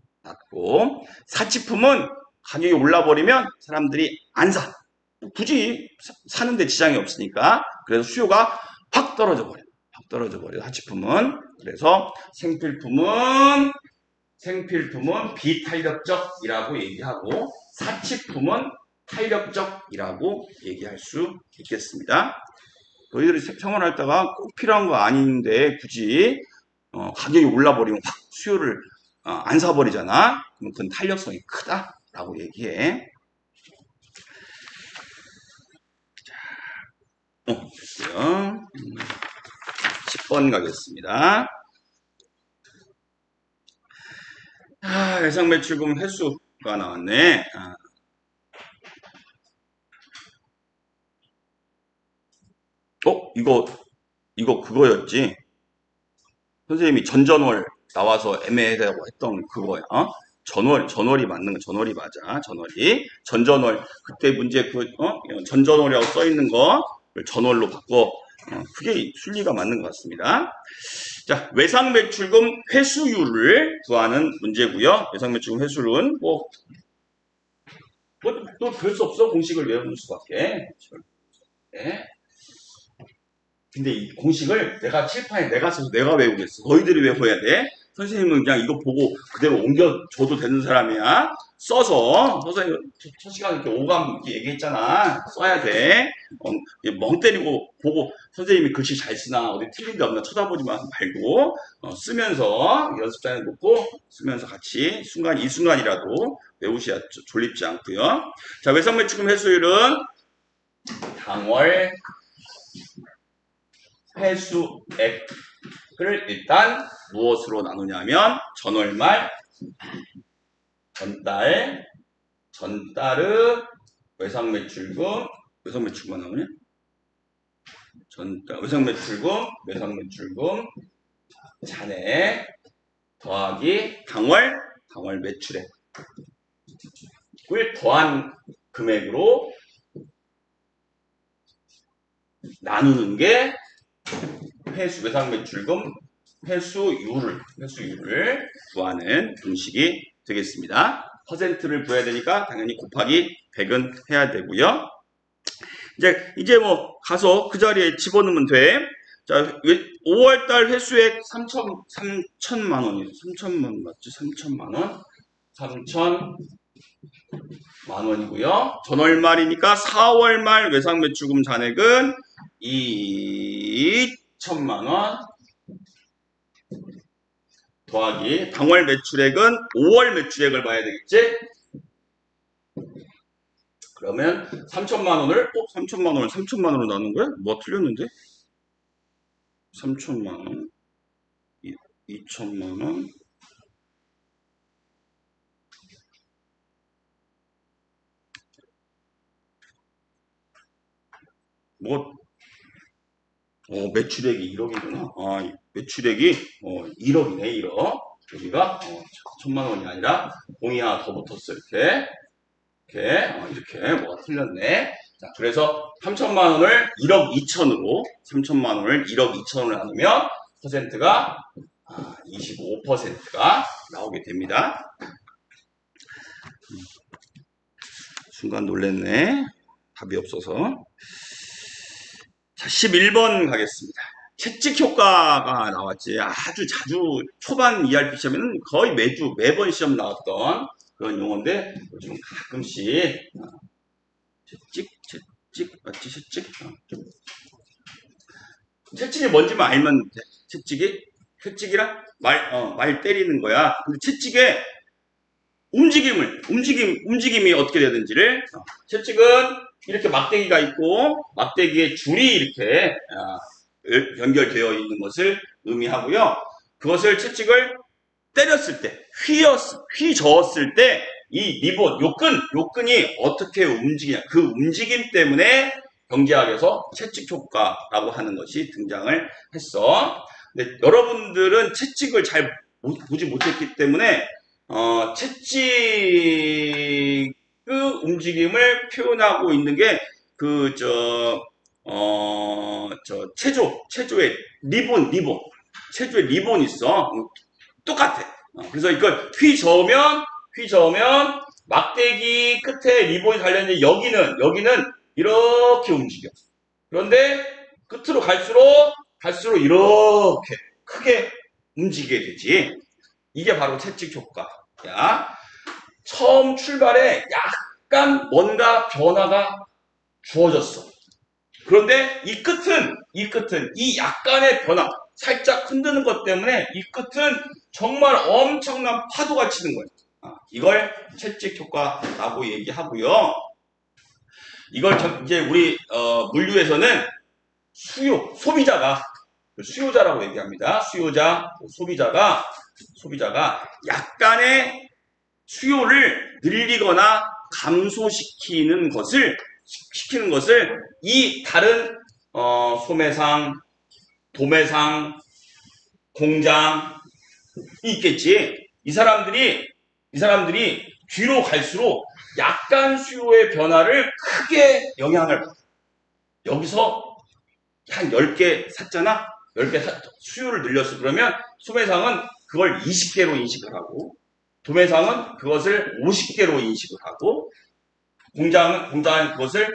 사치품은 가격이 올라버리면 사람들이 안 사. 굳이 사는데 지장이 없으니까. 그래서 수요가 확 떨어져 버려. 사치품은. 그래서 생필품은 비탄력적이라고 얘기하고 사치품은 탄력적이라고 얘기할 수 있겠습니다. 너희들이 생활하다가 꼭 필요한 거 아닌데 굳이 가격이 올라버리면 확 수요를 안 사버리잖아. 그럼 그건 탄력성이 크다라고 얘기해. 됐고요. 10번 가겠습니다. 예상 매출금 횟수가 나왔네. 이거 그거였지. 선생님이 전전월 나와서 애매하다고 했던 그거야. 전월이 맞는 거, 전월이 맞아. 전월이. 전전월. 그때 문제 전전월이라고 써 있는 거 전월로 바꿔. 그게 순리가 맞는 것 같습니다. 자, 외상 매출금 회수율을 구하는 문제고요. 외상 매출금 회수율은 또 별 수 없어. 공식을 외우는 수밖에. 네. 근데 이 공식을 내가 칠판에 내가 써서 내가 외우겠어. 너희들이 외워야 돼. 선생님은 그냥 이거 보고 그대로 옮겨줘도 되는 사람이야. 써서 첫 시간에 이렇게 오감 이렇게 얘기했잖아. 써야 돼. 멍 때리고 보고 선생님이 글씨 잘 쓰나 어디 틀린 데 없나 쳐다보지 말고 쓰면서 연습장에 놓고 쓰면서 같이 이 순간이라도 외우셔야 졸립지 않고요. 자, 외상매출금 회수율은 당월 회수액을 일단 무엇으로 나누냐면 전월말, 전달의 외상매출금만 나오냐? 외상매출금, 잔액 더하기 당월 매출액을 더한 금액으로 나누는 게 외상매출금 회수율을 구하는 공식이 되겠습니다. 퍼센트를 구해야 되니까 당연히 곱하기 100은 해야 되고요. 이제 뭐 가서 그 자리에 집어넣으면 돼. 자, 5월달 회수액 3천만 원이에요. 3천만 맞지? 3천만 원. 3천만 원이고요. 전월말이니까 4월 말 외상매출금 잔액은 2천만 원 더하기 당월 매출액은 5월 매출액을 봐야 되겠지? 그러면 3천만 원을 3천만 원으로 나눈 거야? 뭐가 틀렸는데? 3천만 원 2천만 원 매출액이 1억이구나. 매출액이 1억이네, 1억. 여기가 1천만 원이 아니라 공이 하나 더 붙었어, 이렇게. 이렇게 뭐가 틀렸네. 자, 그래서 3천만 원을 1억 2천으로 나누면 퍼센트가 25%가 나오게 됩니다. 순간 놀랬네. 답이 없어서. 자, 11번 가겠습니다. 채찍 효과가 나왔지. 아주 자주 초반 ERP 시험에는 거의 매번 시험 나왔던 그런 용어인데 요즘 가끔씩 채찍 맞지? 채찍이 뭔지만 알면 돼. 채찍이랑 말 때리는 거야. 근데 채찍의 움직임이 어떻게 되는지를 채찍은 이렇게 막대기가 있고 막대기에 줄이 이렇게 연결되어 있는 것을 의미하고요. 그것을 채찍을 때렸을 때, 휘저었을 때 이 리본, 요끈이 어떻게 움직이냐. 그 움직임 때문에 경제학에서 채찍 효과라고 하는 것이 등장을 했어. 근데 여러분들은 채찍을 잘 보지 못했기 때문에 채찍 움직임을 표현하고 있는 게 체조의 리본. 체조의 리본 있어. 똑같아. 그래서 이걸 휘저으면 막대기 끝에 리본이 달려있는데 여기는 이렇게 움직여. 그런데 끝으로 갈수록 이렇게 크게 움직이게 되지. 이게 바로 채찍 효과야. 처음 출발에 약간 뭔가 변화가 주어졌어. 그런데 이 끝은 이 약간의 변화, 살짝 흔드는 것 때문에 이 끝은 정말 엄청난 파도가 치는 거예요. 이걸 채찍 효과라고 얘기하고요. 이걸 이제 우리 물류에서는 소비자가, 수요자라고 얘기합니다. 수요자, 소비자가 약간의 수요를 늘리거나 감소시키는 것을 이 다른 소매상, 도매상, 공장이 있겠지. 이 사람들이 뒤로 갈수록 약간 수요의 변화를 크게 영향을 받아. 여기서 한 10개 샀잖아? 10개 수요를 늘렸어. 그러면 소매상은 그걸 20개로 인식을 하고, 도매상은 그것을 50개로 인식을 하고, 공장은 그것을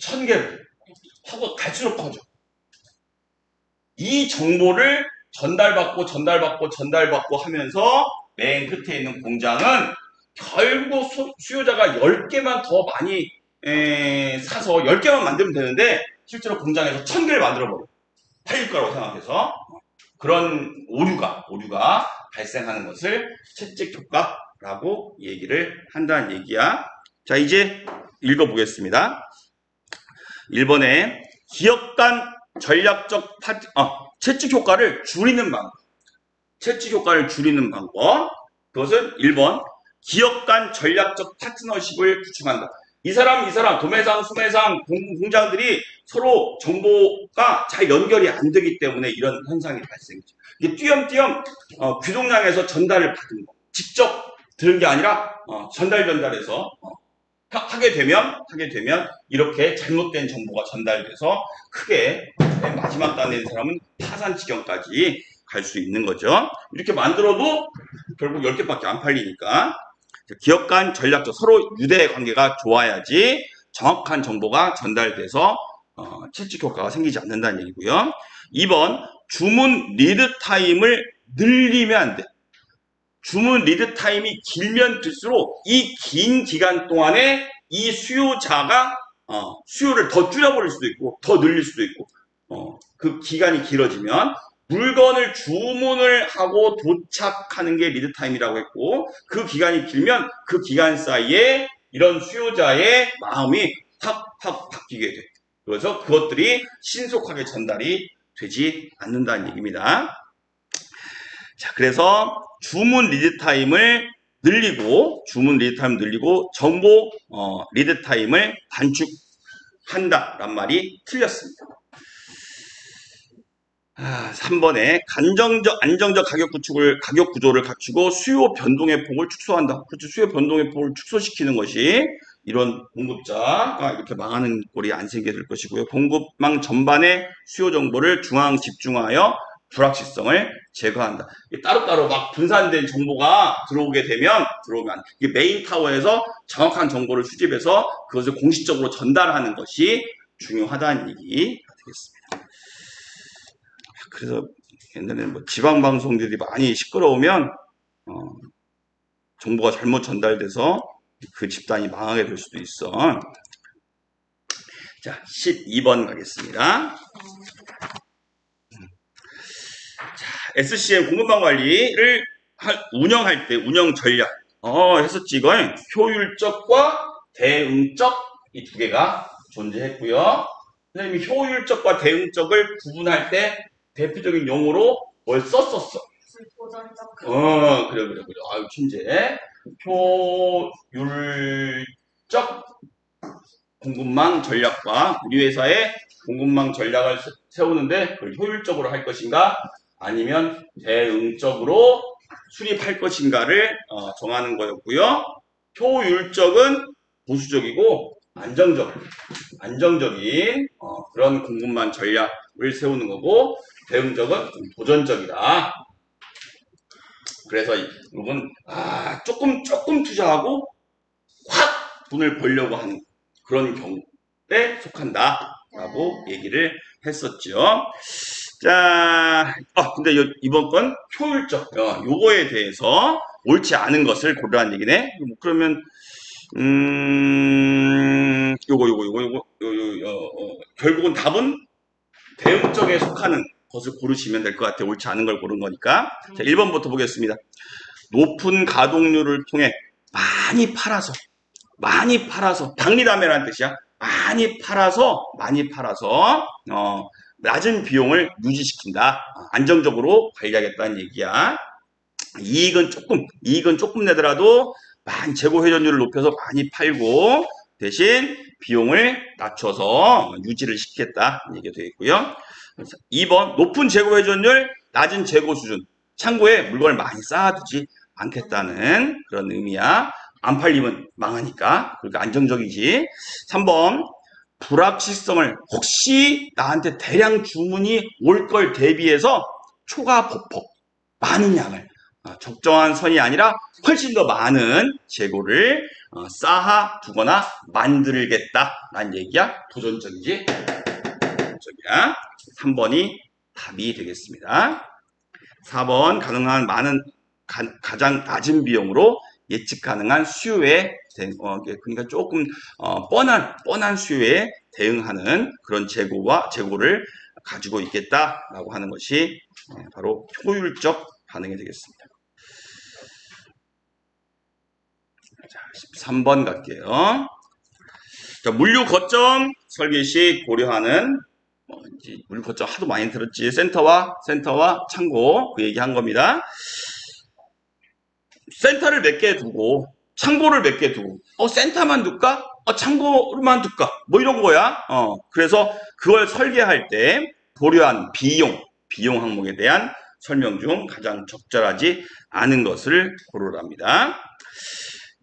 1000개로 하고 갈수록 커져. 이 정보를 전달받고 하면서 맨 끝에 있는 공장은 결국 수요자가 10개만 더 많이 사서 10개만 만들면 되는데 실제로 공장에서 1000개를 만들어버려. 팔릴 거라고 생각해서 그런 오류가 발생하는 것을 채찍 효과라고 얘기를 한다는 얘기야. 자, 이제 읽어보겠습니다. 1번에 기업 간 전략적 채찍 효과를 줄이는 방법. 그것은 1번 기업 간 전략적 파트너십을 구축한다. 이 사람 도매상, 소매상, 공장들이 서로 정보가 잘 연결이 안 되기 때문에 이런 현상이 발생이죠. 이게 띄엄띄엄 귀동량에서 전달을 받은 거. 직접 들은 게 아니라 전달해서 하게 되면 이렇게 잘못된 정보가 전달돼서 크게 마지막 단에 있는 사람은 파산 지경까지 갈 수 있는 거죠. 이렇게 만들어도 결국 10개밖에 안 팔리니까 기업 간 전략적 서로 유대 관계가 좋아야지 정확한 정보가 전달돼서 채찍 효과가 생기지 않는다는 얘기고요. 2번 주문 리드 타임을 늘리면 안 돼. 주문 리드 타임이 길면 길수록 이 긴 기간 동안에 이 수요자가 수요를 더 줄여버릴 수도 있고 더 늘릴 수도 있고 그 기간이 길어지면 물건을 주문을 하고 도착하는 게 리드 타임이라고 했고 그 기간이 길면 그 기간 사이에 이런 수요자의 마음이 확 바뀌게 돼. 그래서 그것들이 신속하게 전달이 되지 않는다는 얘기입니다. 자, 그래서 주문 리드 타임을 늘리고 정보 리드 타임을 단축한다란 말이 틀렸습니다. 3번에 안정적 가격 구조를 갖추고 수요 변동의 폭을 축소한다. 그렇죠. 수요 변동의 폭을 축소시키는 것이 이런 공급자가 이렇게 망하는 꼴이 안 생기게 될 것이고요. 공급망 전반의 수요 정보를 중앙 집중하여 불확실성을 제거한다. 따로따로 막 분산된 정보가 들어오면 이게 메인 타워에서 정확한 정보를 수집해서 그것을 공식적으로 전달하는 것이 중요하다는 얘기가 되겠습니다. 그래서 옛날에는 지방 방송들이 많이 시끄러우면 정보가 잘못 전달돼서 그 집단이 망하게 될 수도 있어. 자, 12번 가겠습니다. 자, SCM 공급망 관리를 운영할 때 운영 전략 했었지. 이건 효율적과 대응적 이 두 개가 존재했고요. 선생님이 효율적과 대응적을 구분할 때 대표적인 용어로 뭘 썼었어? 도전적. 그래. 아유, 천재. 효율적 공급망 전략과 우리 회사의 공급망 전략을 세우는데 그걸 효율적으로 할 것인가 아니면 대응적으로 수립할 것인가를 정하는 거였고요. 효율적은 보수적이고 안정적인 그런 공급망 전략을 세우는 거고 대응적은 좀 도전적이다. 그래서 이건 조금 투자하고 확 돈을 벌려고 하는 그런 경우에 속한다라고 얘기를 했었죠. 자, 근데 이번 건 효율적 요거에 대해서 옳지 않은 것을 고르라는 얘기네. 그러면 결국은 답은 대응적에 속하는 것을 고르시면 될 것 같아요. 옳지 않은 걸 고른 거니까. 자, 1번부터 보겠습니다. 높은 가동률을 통해 많이 팔아서 박리담회라는 뜻이야. 많이 팔아서 낮은 비용을 유지시킨다. 안정적으로 관리하겠다는 얘기야. 이익은 조금 내더라도 많이 재고 회전율을 높여서 많이 팔고 대신 비용을 낮춰서 유지를 시키겠다 얘기가 되겠고요. 2번 높은 재고 회전율, 낮은 재고 수준. 창고에 물건을 많이 쌓아두지 않겠다는 그런 의미야. 안 팔리면 망하니까. 그러니까 안정적이지. 3번 불확실성을 혹시 나한테 대량 주문이 올 걸 대비해서 초과 버퍼 많은 양을 적정한 선이 아니라 훨씬 더 많은 재고를 쌓아 두거나 만들겠다라는 얘기야. 도전적이지? 도전적이야. 3번이 답이 되겠습니다. 4번 가장 낮은 비용으로 예측 가능한 수요에 그러니까 조금 뻔한 수요에 대응하는 그런 재고를 가지고 있겠다라고 하는 것이 바로 효율적 반응이 되겠습니다. 자, 13번 갈게요. 자, 물류 거점 설계 시 고려하는 물류 거점 하도 많이 들었지. 센터와 창고 그 얘기 한 겁니다. 센터를 몇 개 두고 창고를 몇 개 두고 센터만 둘까? 창고만 둘까? 뭐 이런 거야. 그래서 그걸 설계할 때 고려한 비용 항목에 대한 설명 중 가장 적절하지 않은 것을 고르랍니다.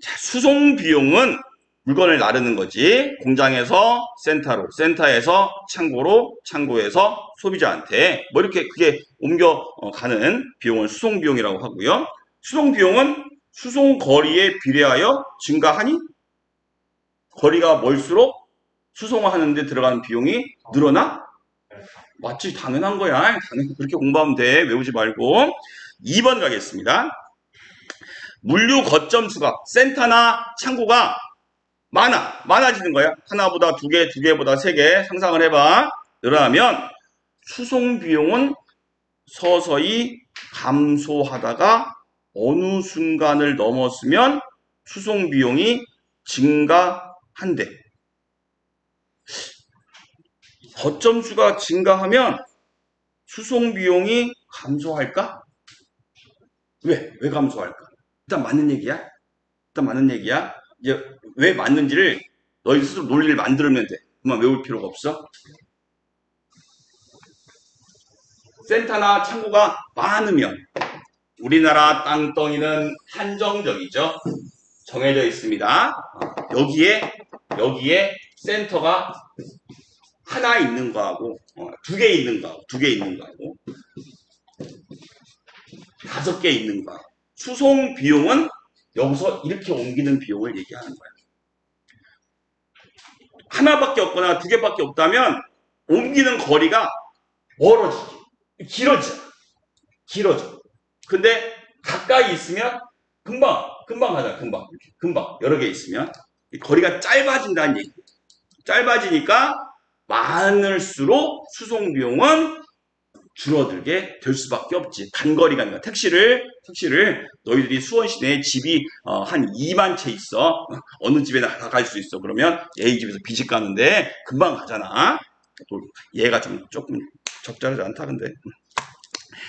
자, 수송 비용은 물건을 나르는 거지. 공장에서 센터로, 센터에서 창고로, 창고에서 소비자한테 뭐 이렇게 그게 옮겨가는 비용을 수송 비용이라고 하고요. 수송 비용은 수송 거리에 비례하여 증가하니? 거리가 멀수록 수송하는데 들어가는 비용이 늘어나? 맞지? 당연한 거야. 당연히 그렇게 공부하면 돼. 외우지 말고. 2번 가겠습니다. 물류 거점 수가 센터나 창고가 많아지는 거야. 하나보다 두 개보다 세 개 상상을 해봐. 늘어나면 수송 비용은 서서히 감소하다가 어느 순간을 넘었으면 수송 비용이 증가한대. 거점 수가 증가하면 수송 비용이 감소할까? 왜 감소할까? 일단 맞는 얘기야. 이제 왜 맞는지를 너희 스스로 논리를 만들면 돼. 그만 외울 필요가 없어. 센터나 창고가 많으면 우리나라 땅덩이는 한정적이죠. 정해져 있습니다. 여기에 센터가 하나 있는 거하고 두 개 있는 거하고 5개 있는 거하고 수송 비용은 여기서 이렇게 옮기는 비용을 얘기하는 거야. 하나밖에 없거나 2개밖에 없다면 옮기는 거리가 멀어지지. 길어져. 근데 가까이 있으면 금방 가잖아. 금방 여러 개 있으면 거리가 짧아진다는 얘기. 짧아지니까 많을수록 수송 비용은 줄어들게 될 수밖에 없지. 단거리가 아니라 택시를 너희들이 수원 시내에 집이 한 2만 채 있어. 어느 집에나 다 갈 수 있어. 그러면 얘 집에서 비집 가는데 금방 가잖아. 또 얘가 조금 적절하지 않다 근데.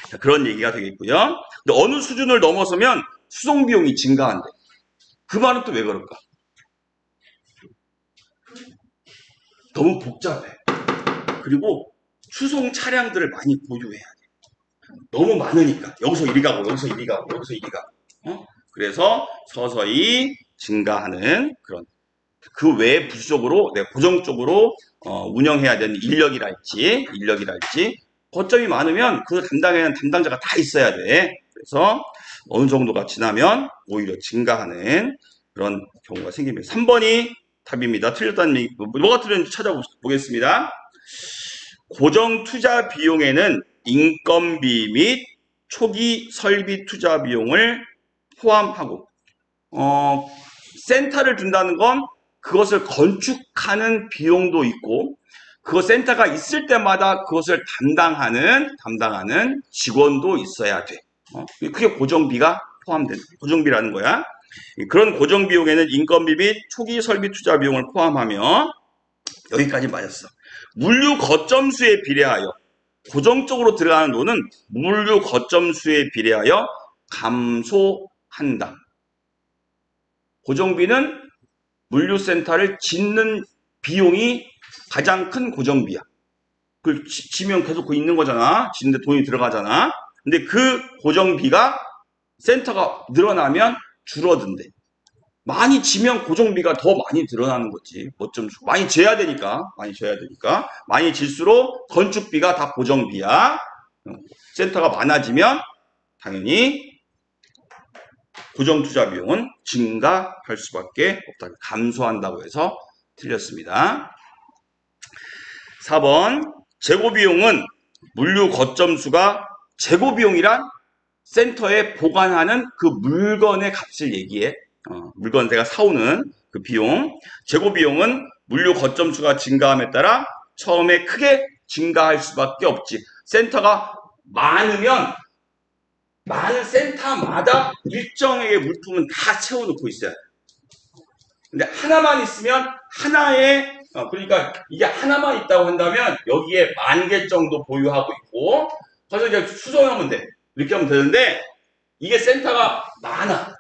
자, 그런 얘기가 되겠고요. 근데 어느 수준을 넘어서면 수송 비용이 증가한대. 그 말은 또 왜 그럴까? 너무 복잡해. 그리고 수송 차량들을 많이 보유해야 돼. 너무 많으니까 여기서 이리 가고 여기서 이리 가고 그래서 서서히 증가하는 그런 그 외에 부수적으로 고정적으로 운영해야 되는 인력이랄지 거점이 많으면 그 담당에는 담당자가 다 있어야 돼. 그래서 어느 정도가 지나면 오히려 증가하는 그런 경우가 생깁니다. 3번이 답입니다. 틀렸다는 얘기, 뭐가 틀렸는지 찾아보겠습니다. 고정 투자 비용에는 인건비 및 초기 설비 투자 비용을 포함하고 센터를 둔다는 건 그것을 건축하는 비용도 있고 그 센터가 있을 때마다 그것을 담당하는 직원도 있어야 돼. 그게 고정비가 포함된 고정비라는 거야. 그런 고정 비용에는 인건비 및 초기 설비 투자 비용을 포함하며 여기까지 맞았어. 물류 거점수에 비례하여 고정적으로 들어가는 돈은 물류 거점수에 비례하여 감소한다. 고정비는 물류센터를 짓는 비용이 가장 큰 고정비야. 그걸 지면 계속 그 있는 거잖아. 짓는데 돈이 들어가잖아. 근데 그 고정비가 센터가 늘어나면 줄어든대. 많이 지면 고정비가 더 많이 늘어나는 거지. 많이 재야 되니까. 많이 질수록 건축비가 다 고정비야. 센터가 많아지면 당연히 고정 투자 비용은 증가할 수밖에 없다. 감소한다고 해서 틀렸습니다. 4번 재고 비용은 물류 거점수가 재고 비용이란 센터에 보관하는 그 물건의 값을 얘기해. 물건 내가 사오는 그 비용. 재고 비용은 물류 거점수가 증가함에 따라 처음에 크게 증가할 수밖에 없지. 센터가 많으면 많은 센터마다 일정의 물품은 다 채워놓고 있어야 돼. 근데 하나만 있으면 하나에 그러니까 이게 하나만 있다고 한다면 여기에 10,000개 정도 보유하고 있고 그래서 이제 수정하면 돼. 이렇게 하면 되는데 이게 센터가 많아.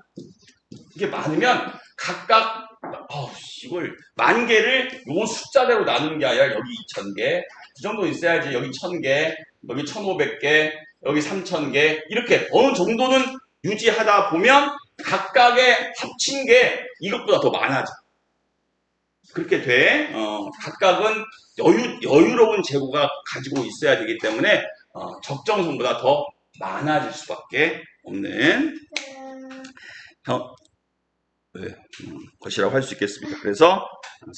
이게 많으면 각각 이걸 10,000개를 요 숫자대로 나누는 게 아니라 여기 2,000개 그 정도 있어야지. 여기 1,000개 여기 1,500개 여기 3,000개 이렇게 어느 정도는 유지하다 보면 각각의 합친 게 이것보다 더 많아져. 그렇게 돼. 각각은 여유로운 재고가 가지고 있어야 되기 때문에 적정선보다 더 많아질 수밖에 없는 것이라고 할 수 있겠습니다. 그래서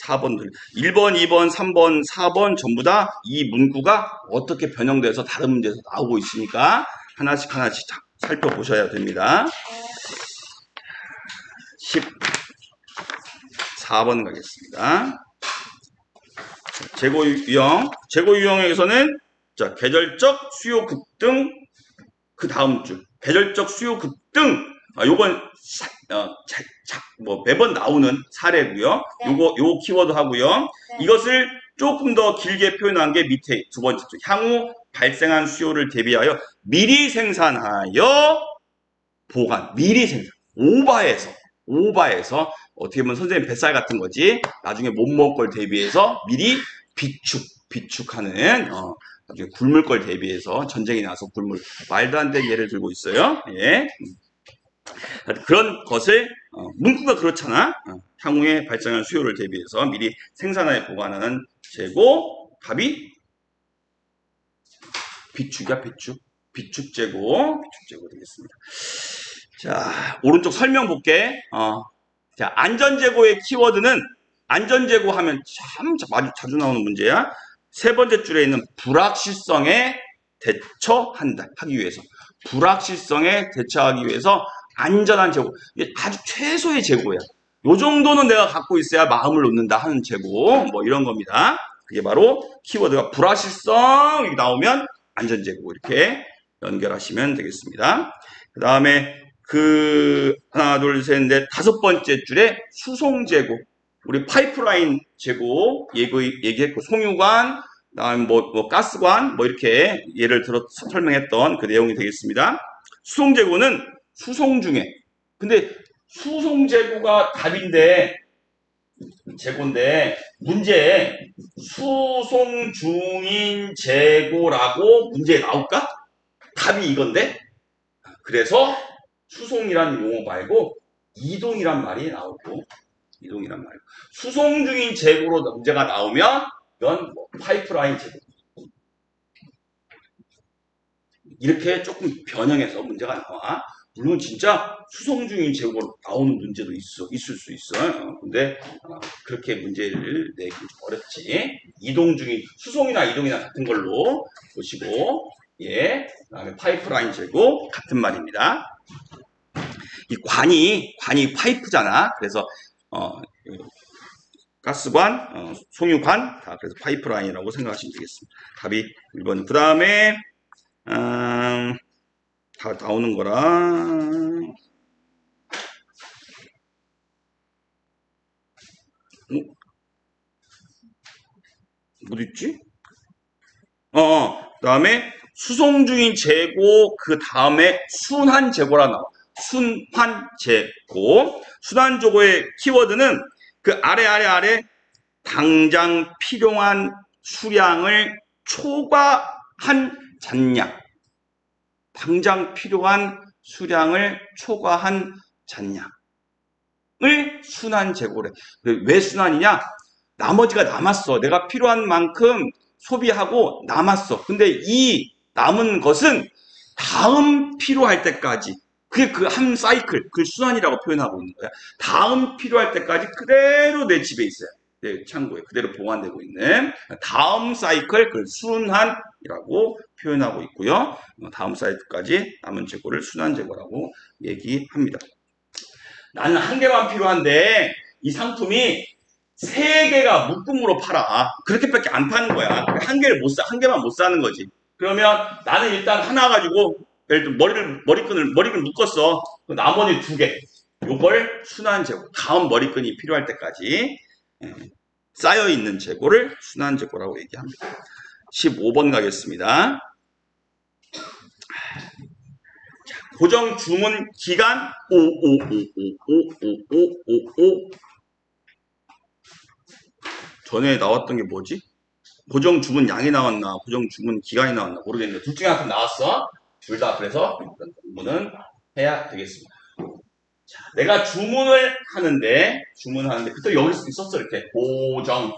4번, 1번, 2번, 3번, 4번 전부 다 이 문구가 어떻게 변형돼서 다른 문제에서 나오고 있으니까 하나씩 살펴보셔야 됩니다. 14번 가겠습니다. 재고 유형. 재고 유형에서는 자, 계절적 수요 급등 그 다음 주 계절적 수요 급등 요건 매번 나오는 사례고요. 네. 요 키워드 하고요. 네. 이것을 조금 더 길게 표현한 게 밑에 두 번째 쪽. 향후 발생한 수요를 대비하여 미리 생산하여 보관. 미리 생산. 오바해서 어떻게 보면 선생님 뱃살 같은 거지. 나중에 못 먹을 걸 대비해서 미리 비축하는 나중에 굶을 걸 대비해서 전쟁이 나서 굶을 말도 안 되는 예를 들고 있어요. 예. 그런 것을 문구가 그렇잖아. 향후에 발생한 수요를 대비해서 미리 생산하여 보관하는 재고. 답이 비축이야. 비축 재고 되겠습니다. 자, 오른쪽 설명 볼게. 자, 안전재고의 키워드는 안전재고 하면 참 자주 나오는 문제야. 세 번째 줄에 있는 불확실성에 하기 위해서. 불확실성에 대처하기 위해서 안전한 재고. 이게 아주 최소의 재고야. 요 정도는 내가 갖고 있어야 마음을 놓는다 하는 재고. 뭐 이런 겁니다. 그게 바로 키워드가 불확실성 이렇게 나오면 안전재고 이렇게 연결하시면 되겠습니다. 그 다음에 하나, 둘, 셋, 넷, 다섯 번째 줄에 수송재고. 우리 파이프라인 재고 얘기했고, 송유관, 그다음에 뭐 가스관, 뭐 이렇게 예를 들어 설명했던 그 내용이 되겠습니다. 수송재고는 수송 중에. 근데 수송재고가 답인데, 재고인데, 문제에 수송 중인 재고라고 문제에 나올까? 답이 이건데? 그래서 수송이란 용어 말고 이동이란 말이 나오고 수송 중인 재고로 문제가 나오면 이건 파이프라인 재고 이렇게 조금 변형해서 문제가 나와. 물론 진짜 수송 중인 재고로 나오는 문제도 있을 수 있어. 근데 그렇게 문제를 내기 좀 어렵지. 수송이나 이동이나 같은 걸로 보시고 예, 그다음에 파이프라인 재고 같은 말입니다. 이 관이 파이프잖아. 그래서 가스관, 송유관 다 그래서 파이프라인이라고 생각하시면 되겠습니다. 답이 1번. 그 다음에 다 나오는 거라. 어디 있지? 그다음에 수송 중인 재고 그 다음에 순환 재고라 나와. 순환 재고. 순환 재고의 키워드는 그 아래 당장 필요한 수량을 초과한 잔량. 당장 필요한 수량을 초과한 잔량을 순환 재고래. 왜 순환이냐? 나머지가 남았어. 내가 필요한 만큼 소비하고 남았어. 근데 이 남은 것은 다음 필요할 때까지, 그게 그 한 사이클, 그 순환이라고 표현하고 있는 거야. 다음 필요할 때까지 그대로 내 집에 있어요. 내 창고에 그대로 보관되고 있는 다음 사이클, 그 순환이라고 표현하고 있고요. 다음 사이클까지 남은 재고를 순환 재고라고 얘기합니다. 나는 한 개만 필요한데 이 상품이 세 개가 묶음으로 팔아. 그렇게밖에 안 파는 거야. 한 개만 못 사는 거지. 그러면 나는 일단 하나 가지고 예를 들어 머리끈을 묶었어. 나머지 두 개. 요걸 순환 재고. 다음 머리끈이 필요할 때까지 쌓여 있는 재고를 순환 재고라고 얘기합니다. 15번 가겠습니다. 고정 주문 기간 5 전에 나왔던 게 뭐지? 고정 주문 양이 나왔나 고정 주문 기간이 나왔나 모르겠는데 둘 중에 하나 나왔어. 둘 다. 그래서 주문은 해야 되겠습니다. 자, 내가 주문을 하는데 그때 여기 있었어. 이렇게 고정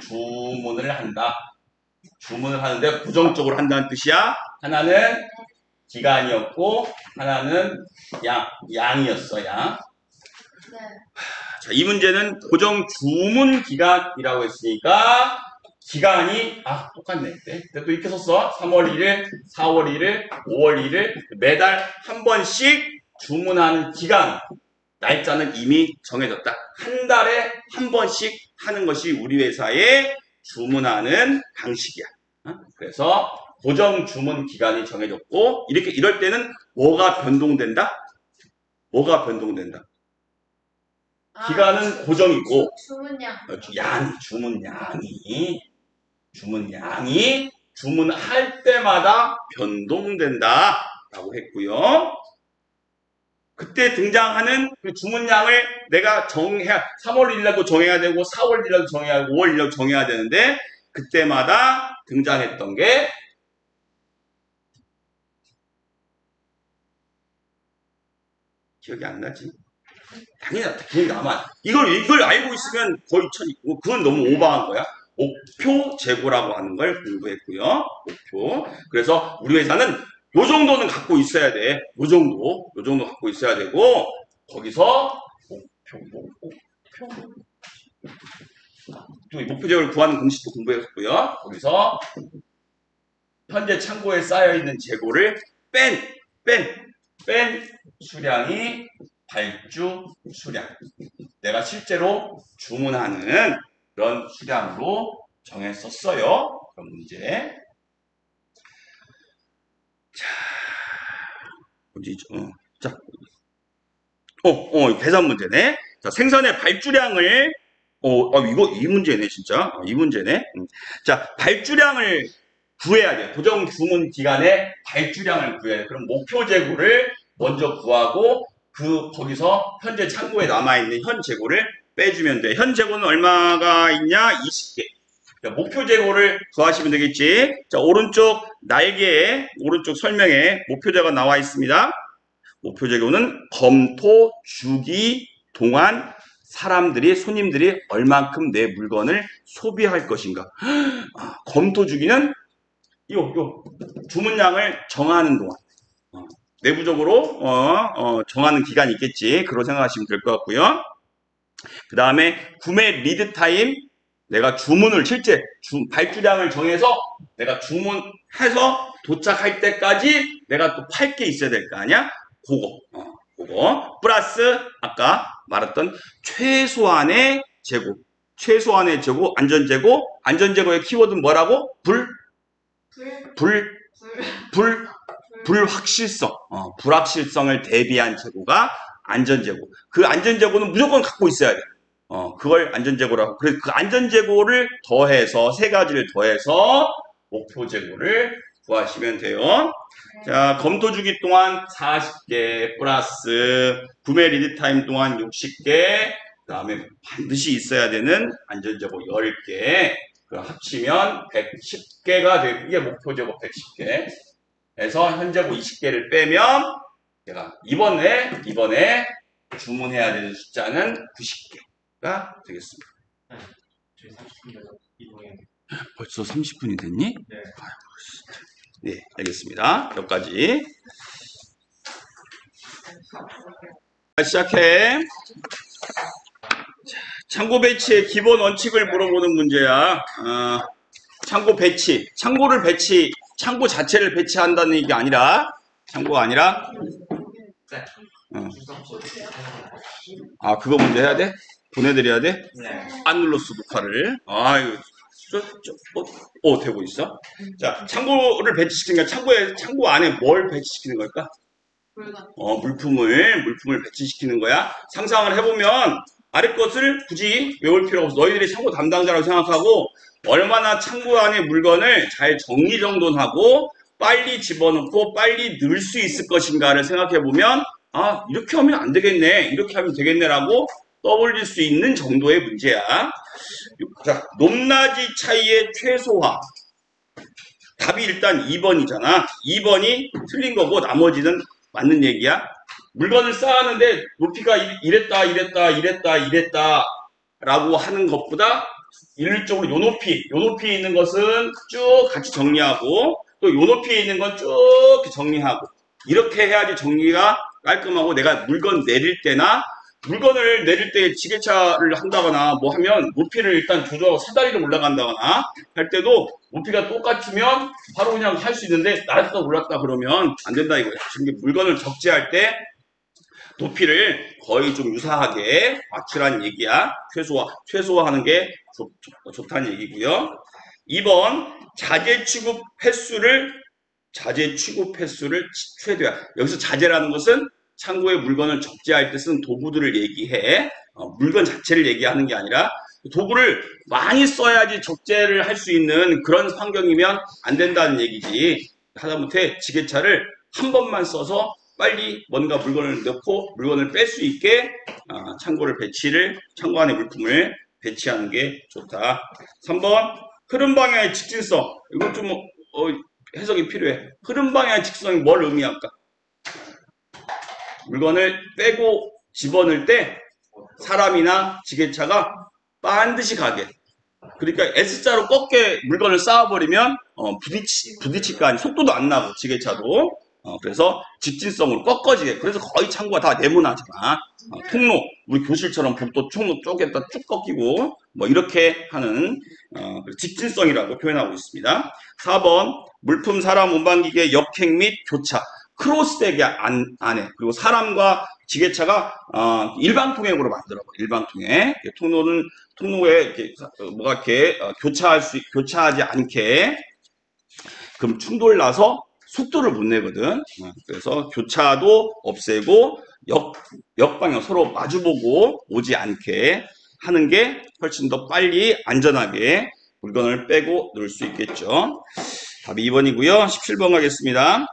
주문을 한다. 주문을 하는데 고정적으로 한다는 뜻이야. 하나는 기간이었고 하나는 양이었어. 양. 네. 자, 이 문제는 고정 주문 기간이라고 했으니까 기간이 똑같네. 또 이렇게 썼어. 3월 1일, 4월 1일, 5월 1일 매달 한 번씩 주문하는 기간 날짜는 이미 정해졌다. 한 달에 한 번씩 하는 것이 우리 회사의 주문하는 방식이야. 그래서 고정 주문 기간이 정해졌고 이럴 때는 뭐가 변동된다? 기간은 고정이고 주문량이 주문할 때마다 변동된다 라고 했고요. 그때 등장하는 그 주문량을 내가 3월 1일 날도 정해야 되고 4월 1일 날도 정해야 하고 5월 1일 날도 정해야 되는데 그때마다 등장했던 게 기억이 안 나지? 당연히 기억이 남아. 이걸 알고 있으면 거의 천이고 그건 너무 오버한 거야. 목표 재고라고 하는 걸 공부했고요. 목표. 그래서 우리 회사는 요 정도는 갖고 있어야 돼. 요 정도 갖고 있어야 되고 거기서 목표 재고를 구하는 공식도 공부했고요. 거기서 현재 창고에 쌓여 있는 재고를 뺀 수량이 발주 수량. 내가 실제로 주문하는 그런 수량으로 정했었어요. 그런 문제. 자, 어디죠? 자, 계산 문제네. 자, 생선의 발주량을, 이 문제네, 진짜. 이 문제네. 자, 발주량을 구해야 돼. 고정 주문 기간에 발주량을 구해야 돼. 그럼 목표 재고를 먼저 구하고, 거기서 현재 창고에 남아있는 현 재고를 빼주면 돼. 현 재고는 얼마가 있냐? 20개. 자, 목표 재고를 구하시면 되겠지. 자, 오른쪽 날개에, 오른쪽 설명에 목표 재고가 나와 있습니다. 목표 재고는 검토 주기 동안 손님들이 얼만큼 내 물건을 소비할 것인가. 검토 주기는 요 주문량을 정하는 동안. 내부적으로 정하는 기간이 있겠지. 그렇게 생각하시면 될 것 같고요. 그 다음에 구매 리드 타임. 내가 실제 발주량을 정해서 내가 주문해서 도착할 때까지 내가 또 팔 게 있어야 될 거 아니야? 그거. 플러스 아까 말했던 최소한의 재고. 안전재고의 키워드는 뭐라고? 불확실성을 대비한 재고가 안전재고. 그 안전재고는 무조건 갖고 있어야 돼. 그걸 안전재고라고. 그래서 그 안전재고를 더해서, 세 가지를 더해서 목표재고를 구하시면 돼요. 자, 검토주기 동안 40개 플러스 구매 리드타임 동안 60개, 그 다음에 반드시 있어야 되는 안전재고 10개, 그 합치면 110개가 되고, 이게 목표재고 110개. 에서 현재고 20개를 빼면 제가 이번에 주문해야 되는 숫자는 90개가 되겠습니다. 저희 30분에서 이동해. 벌써 30분이 됐니? 네. 네, 알겠습니다. 여기까지. 자, 시작해. 창고 배치의 기본 원칙을 물어보는 문제야. 창고 배치. 창고 자체를 배치한다는 얘기 아니라, 창고가 아니라, 그거 문제 해야 돼? 보내드려야 돼? 네. 안 눌렀어, 녹화를. 아유, 되고 있어. 자, 창고를 배치시키는 거야. 창고 안에 뭘 배치시키는 걸까? 물품을 배치시키는 거야. 상상을 해보면, 아래 것을 굳이 외울 필요가 없어. 너희들이 창고 담당자라고 생각하고, 얼마나 창고 안에 물건을 잘 정리정돈하고, 빨리 집어넣고, 빨리 넣을 수 있을 것인가를 생각해보면, 이렇게 하면 안 되겠네. 이렇게 하면 되겠네라고 떠올릴 수 있는 정도의 문제야. 자, 높낮이 차이의 최소화. 답이 일단 2번이잖아. 2번이 틀린 거고 나머지는 맞는 얘기야. 물건을 쌓았는데 높이가 이랬다 라고 하는 것보다 일률적으로 요 높이에 있는 것은 쭉 같이 정리하고 또 요 높이에 있는 건 쭉 정리하고 이렇게 해야지 정리가 깔끔하고 내가 물건을 내릴 때 지게차를 한다거나 뭐 하면 높이를 일단 조절하고 사다리로 올라간다거나 할 때도 높이가 똑같으면 바로 그냥 할 수 있는데 나갔다 올랐다 그러면 안 된다 이거예요. 지금 물건을 적재할 때 높이를 거의 좀 유사하게 맞추라는 얘기야. 최소화하는 게 좋다는 얘기고요. 2번 자재 취급 횟수를 최대화. 여기서 자재라는 것은 창고에 물건을 적재할 때 쓰는 도구들을 얘기해. 물건 자체를 얘기하는 게 아니라 도구를 많이 써야지 적재를 할 수 있는 그런 환경이면 안 된다는 얘기지. 하다못해 지게차를 한 번만 써서 빨리 뭔가 물건을 넣고 물건을 뺄 수 있게 창고 안에 물품을 배치하는 게 좋다. 3번 흐름 방향의 직진성. 이건 좀 해석이 필요해. 흐름 방향의 직진성이 뭘 의미할까? 물건을 빼고 집어넣을 때 사람이나 지게차가 반드시 가게. 그러니까 S자로 꺾게 물건을 쌓아버리면 부딪힐 거 아니 속도도 안 나고 지게차도. 그래서 직진성으로 꺾어지게. 그래서 거의 창고가 다 네모나잖아. 통로, 우리 교실처럼 복도 통로 쪼개다 쭉 꺾이고 뭐 이렇게 하는 직진성이라고 표현하고 있습니다. 4번 물품, 사람, 운반기계, 역행 및 교차. 크로스되게 안에 그리고 사람과 지게차가 일방통행으로 만들어봐. 일방통행. 통로에 이렇게 교차하지 않게. 그럼 충돌 나서 속도를 못 내거든. 그래서 교차도 없애고 역방향 서로 마주보고 오지 않게 하는 게 훨씬 더 빨리 안전하게 물건을 빼고 넣을 수 있겠죠. 답이 2번이고요. 17번 가겠습니다.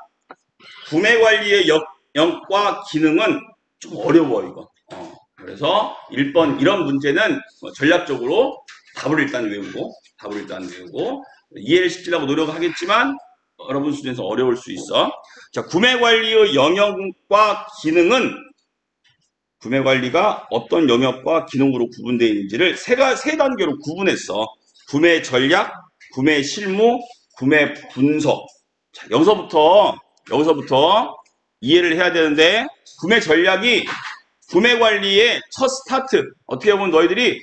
구매 관리의 역과 기능은 좀 어려워 이거. 그래서 1번 이런 문제는 전략적으로 답을 일단 외우고 이해를 시키려고 노력하겠지만 여러분 수준에서 어려울 수 있어. 자, 구매 관리의 영역과 기능은 구매 관리가 어떤 영역과 기능으로 구분되어 있는지를 세 단계로 구분했어. 구매 전략, 구매 실무, 구매 분석. 자, 여기서부터 이해를 해야 되는데 구매 전략이 구매 관리의 첫 스타트. 어떻게 보면 너희들이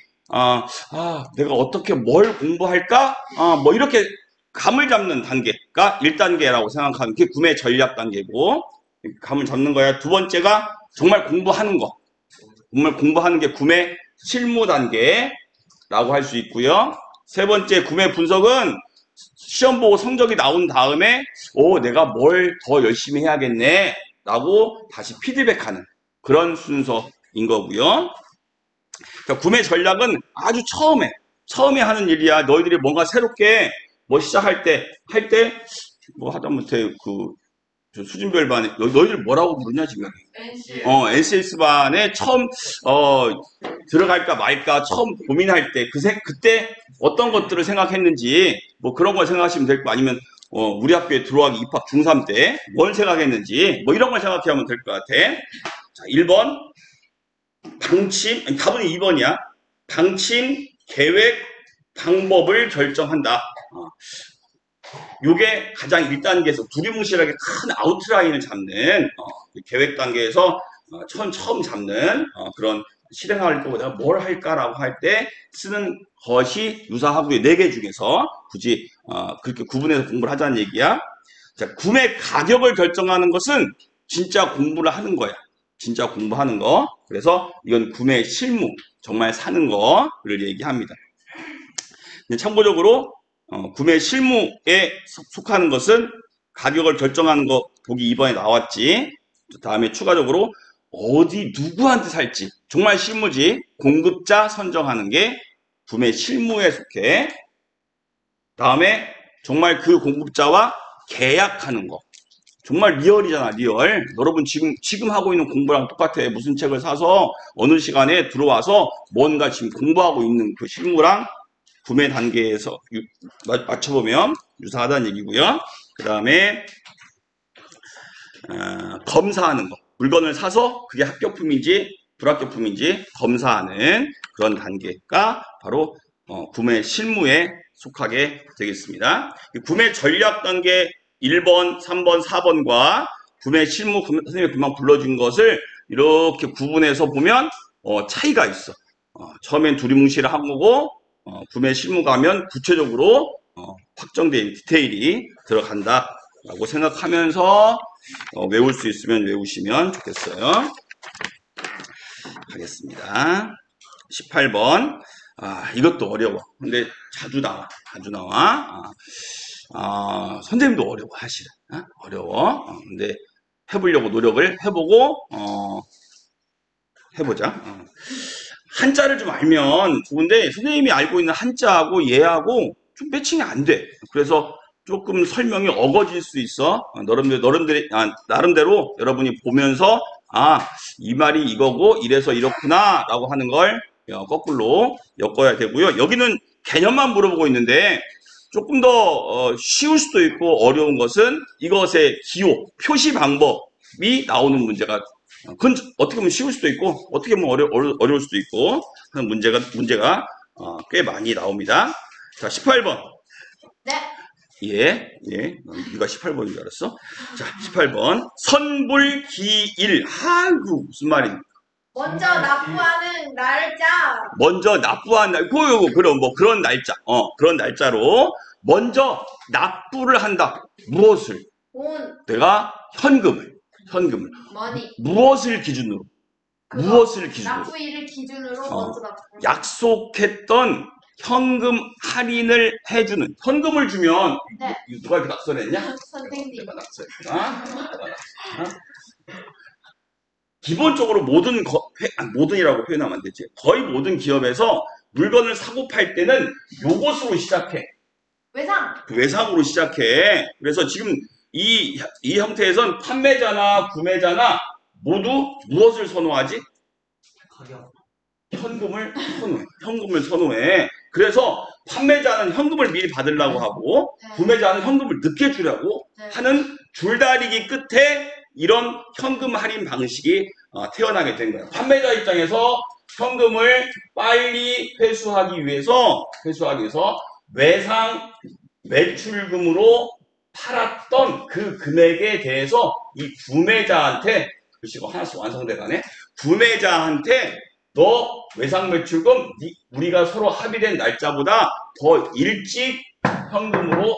내가 어떻게 뭘 공부할까? 뭐 이렇게 감을 잡는 단계가 1단계라고 생각하는 게 구매 전략 단계고 감을 잡는 거야. 두 번째가 정말 공부하는 거. 정말 공부하는 게 구매 실무 단계라고 할 수 있고요. 세 번째 구매 분석은 시험 보고 성적이 나온 다음에 내가 뭘 더 열심히 해야겠네 라고 다시 피드백하는 그런 순서인 거고요. 그러니까 구매 전략은 아주 처음에 하는 일이야. 너희들이 뭔가 새롭게 뭐 시작할 때, 뭐 하다못해 저 수준별 반에, 너희들 뭐라고 부르냐, 지금? NC. NCS 반에 처음, 들어갈까 말까 처음 고민할 때, 그때 어떤 것들을 생각했는지, 뭐 그런 걸 생각하시면 될 거 아니면, 우리 학교에 들어가기 입학 중3 때 뭘 생각했는지, 뭐 이런 걸 생각하면 될 것 같아. 자, 1번. 답은 2번이야. 방침, 계획, 방법을 결정한다. 요게 가장 1단계에서 두리뭉실하게 큰 아웃라인을 잡는 계획 단계에서 처음 잡는 그런 실행할 거보다 뭘 할까라고 할 때 쓰는 것이 유사하고요. 4개 중에서 굳이 그렇게 구분해서 공부를 하자는 얘기야. 자, 구매 가격을 결정하는 것은 진짜 공부를 하는 거야. 진짜 공부하는 거. 그래서 이건 구매 실무, 정말 사는 거를 얘기합니다. 참고적으로 구매 실무에 속하는 것은 가격을 결정하는 거 보기 2번에 나왔지. 다음에 추가적으로 어디 누구한테 살지 정말 실무지. 공급자 선정하는 게 구매 실무에 속해. 다음에 정말 그 공급자와 계약하는 거. 정말 리얼이잖아, 리얼. 여러분 지금 하고 있는 공부랑 똑같아. 무슨 책을 사서 어느 시간에 들어와서 뭔가 지금 공부하고 있는 그 실무랑 구매 단계에서 맞춰보면 유사하다는 얘기고요. 그 다음에 검사하는 거. 물건을 사서 그게 합격품인지 불합격품인지 검사하는 그런 단계가 바로 구매 실무에 속하게 되겠습니다. 구매 전략 단계 1번, 3번, 4번과 구매 실무 선생님이 금방 불러준 것을 이렇게 구분해서 보면 차이가 있어. 처음엔 두리뭉실한 거고 구매 실무가 하면 구체적으로 확정된 디테일이 들어간다라고 생각하면서 외울 수 있으면 외우시면 좋겠어요. 하겠습니다. 18번. 이것도 어려워. 근데 자주 나와. 선생님도 어려워, 사실은. 어려워. 근데 해보려고 노력을 해보고, 해보자. 한자를 좀 알면 좋은데, 선생님이 알고 있는 한자하고 얘하고 좀 매칭이 안 돼. 그래서 조금 설명이 어거질 수 있어. 나름대로 여러분이 보면서, 이 말이 이거고, 이래서 이렇구나, 라고 하는 걸 거꾸로 엮어야 되고요. 여기는 개념만 물어보고 있는데, 조금 더 쉬울 수도 있고 어려운 것은 이것의 기호, 표시 방법이 나오는 문제가 그건 어떻게 보면 쉬울 수도 있고 어떻게 보면 어려울 수도 있고 하는 문제가 꽤 많이 나옵니다. 자, 18번. 네. 예. 네가 18번인 줄 알았어. 자, 18번. 선불기일. 아이고, 무슨 말입니까? 먼저 납부하는 날짜. 먼저 납부한 날, 그럼 뭐 그런 날짜, 그런 날짜로 먼저 납부를 한다. 무엇을? 돈. 내가 현금을. 머니. 무엇을 기준으로? 납부일을 기준으로 먼저 납부. 약속했던 현금 할인을 해주는. 현금을 주면 네. 누가 이렇게 낙서했냐? 선생님. 기본적으로 모든이라고 표현하면 안 되지. 거의 모든 기업에서 물건을 사고 팔 때는 요것으로 시작해. 외상으로 시작해. 그래서 지금 이 형태에선 판매자나 구매자나 모두 무엇을 선호하지? 가격. 현금을 선호해. 그래서 판매자는 현금을 미리 받으려고 하고 구매자는 현금을 늦게 주려고 하는 줄다리기 끝에 이런 현금 할인 방식이 태어나게 된 거예요. 판매자 입장에서 현금을 빨리 회수하기 위해서 외상 매출금으로 팔았던 그 금액에 대해서 이 구매자한테, 글씨가 하나씩 완성돼 가네. 구매자한테 너 외상 매출금 우리가 서로 합의된 날짜보다 더 일찍 현금으로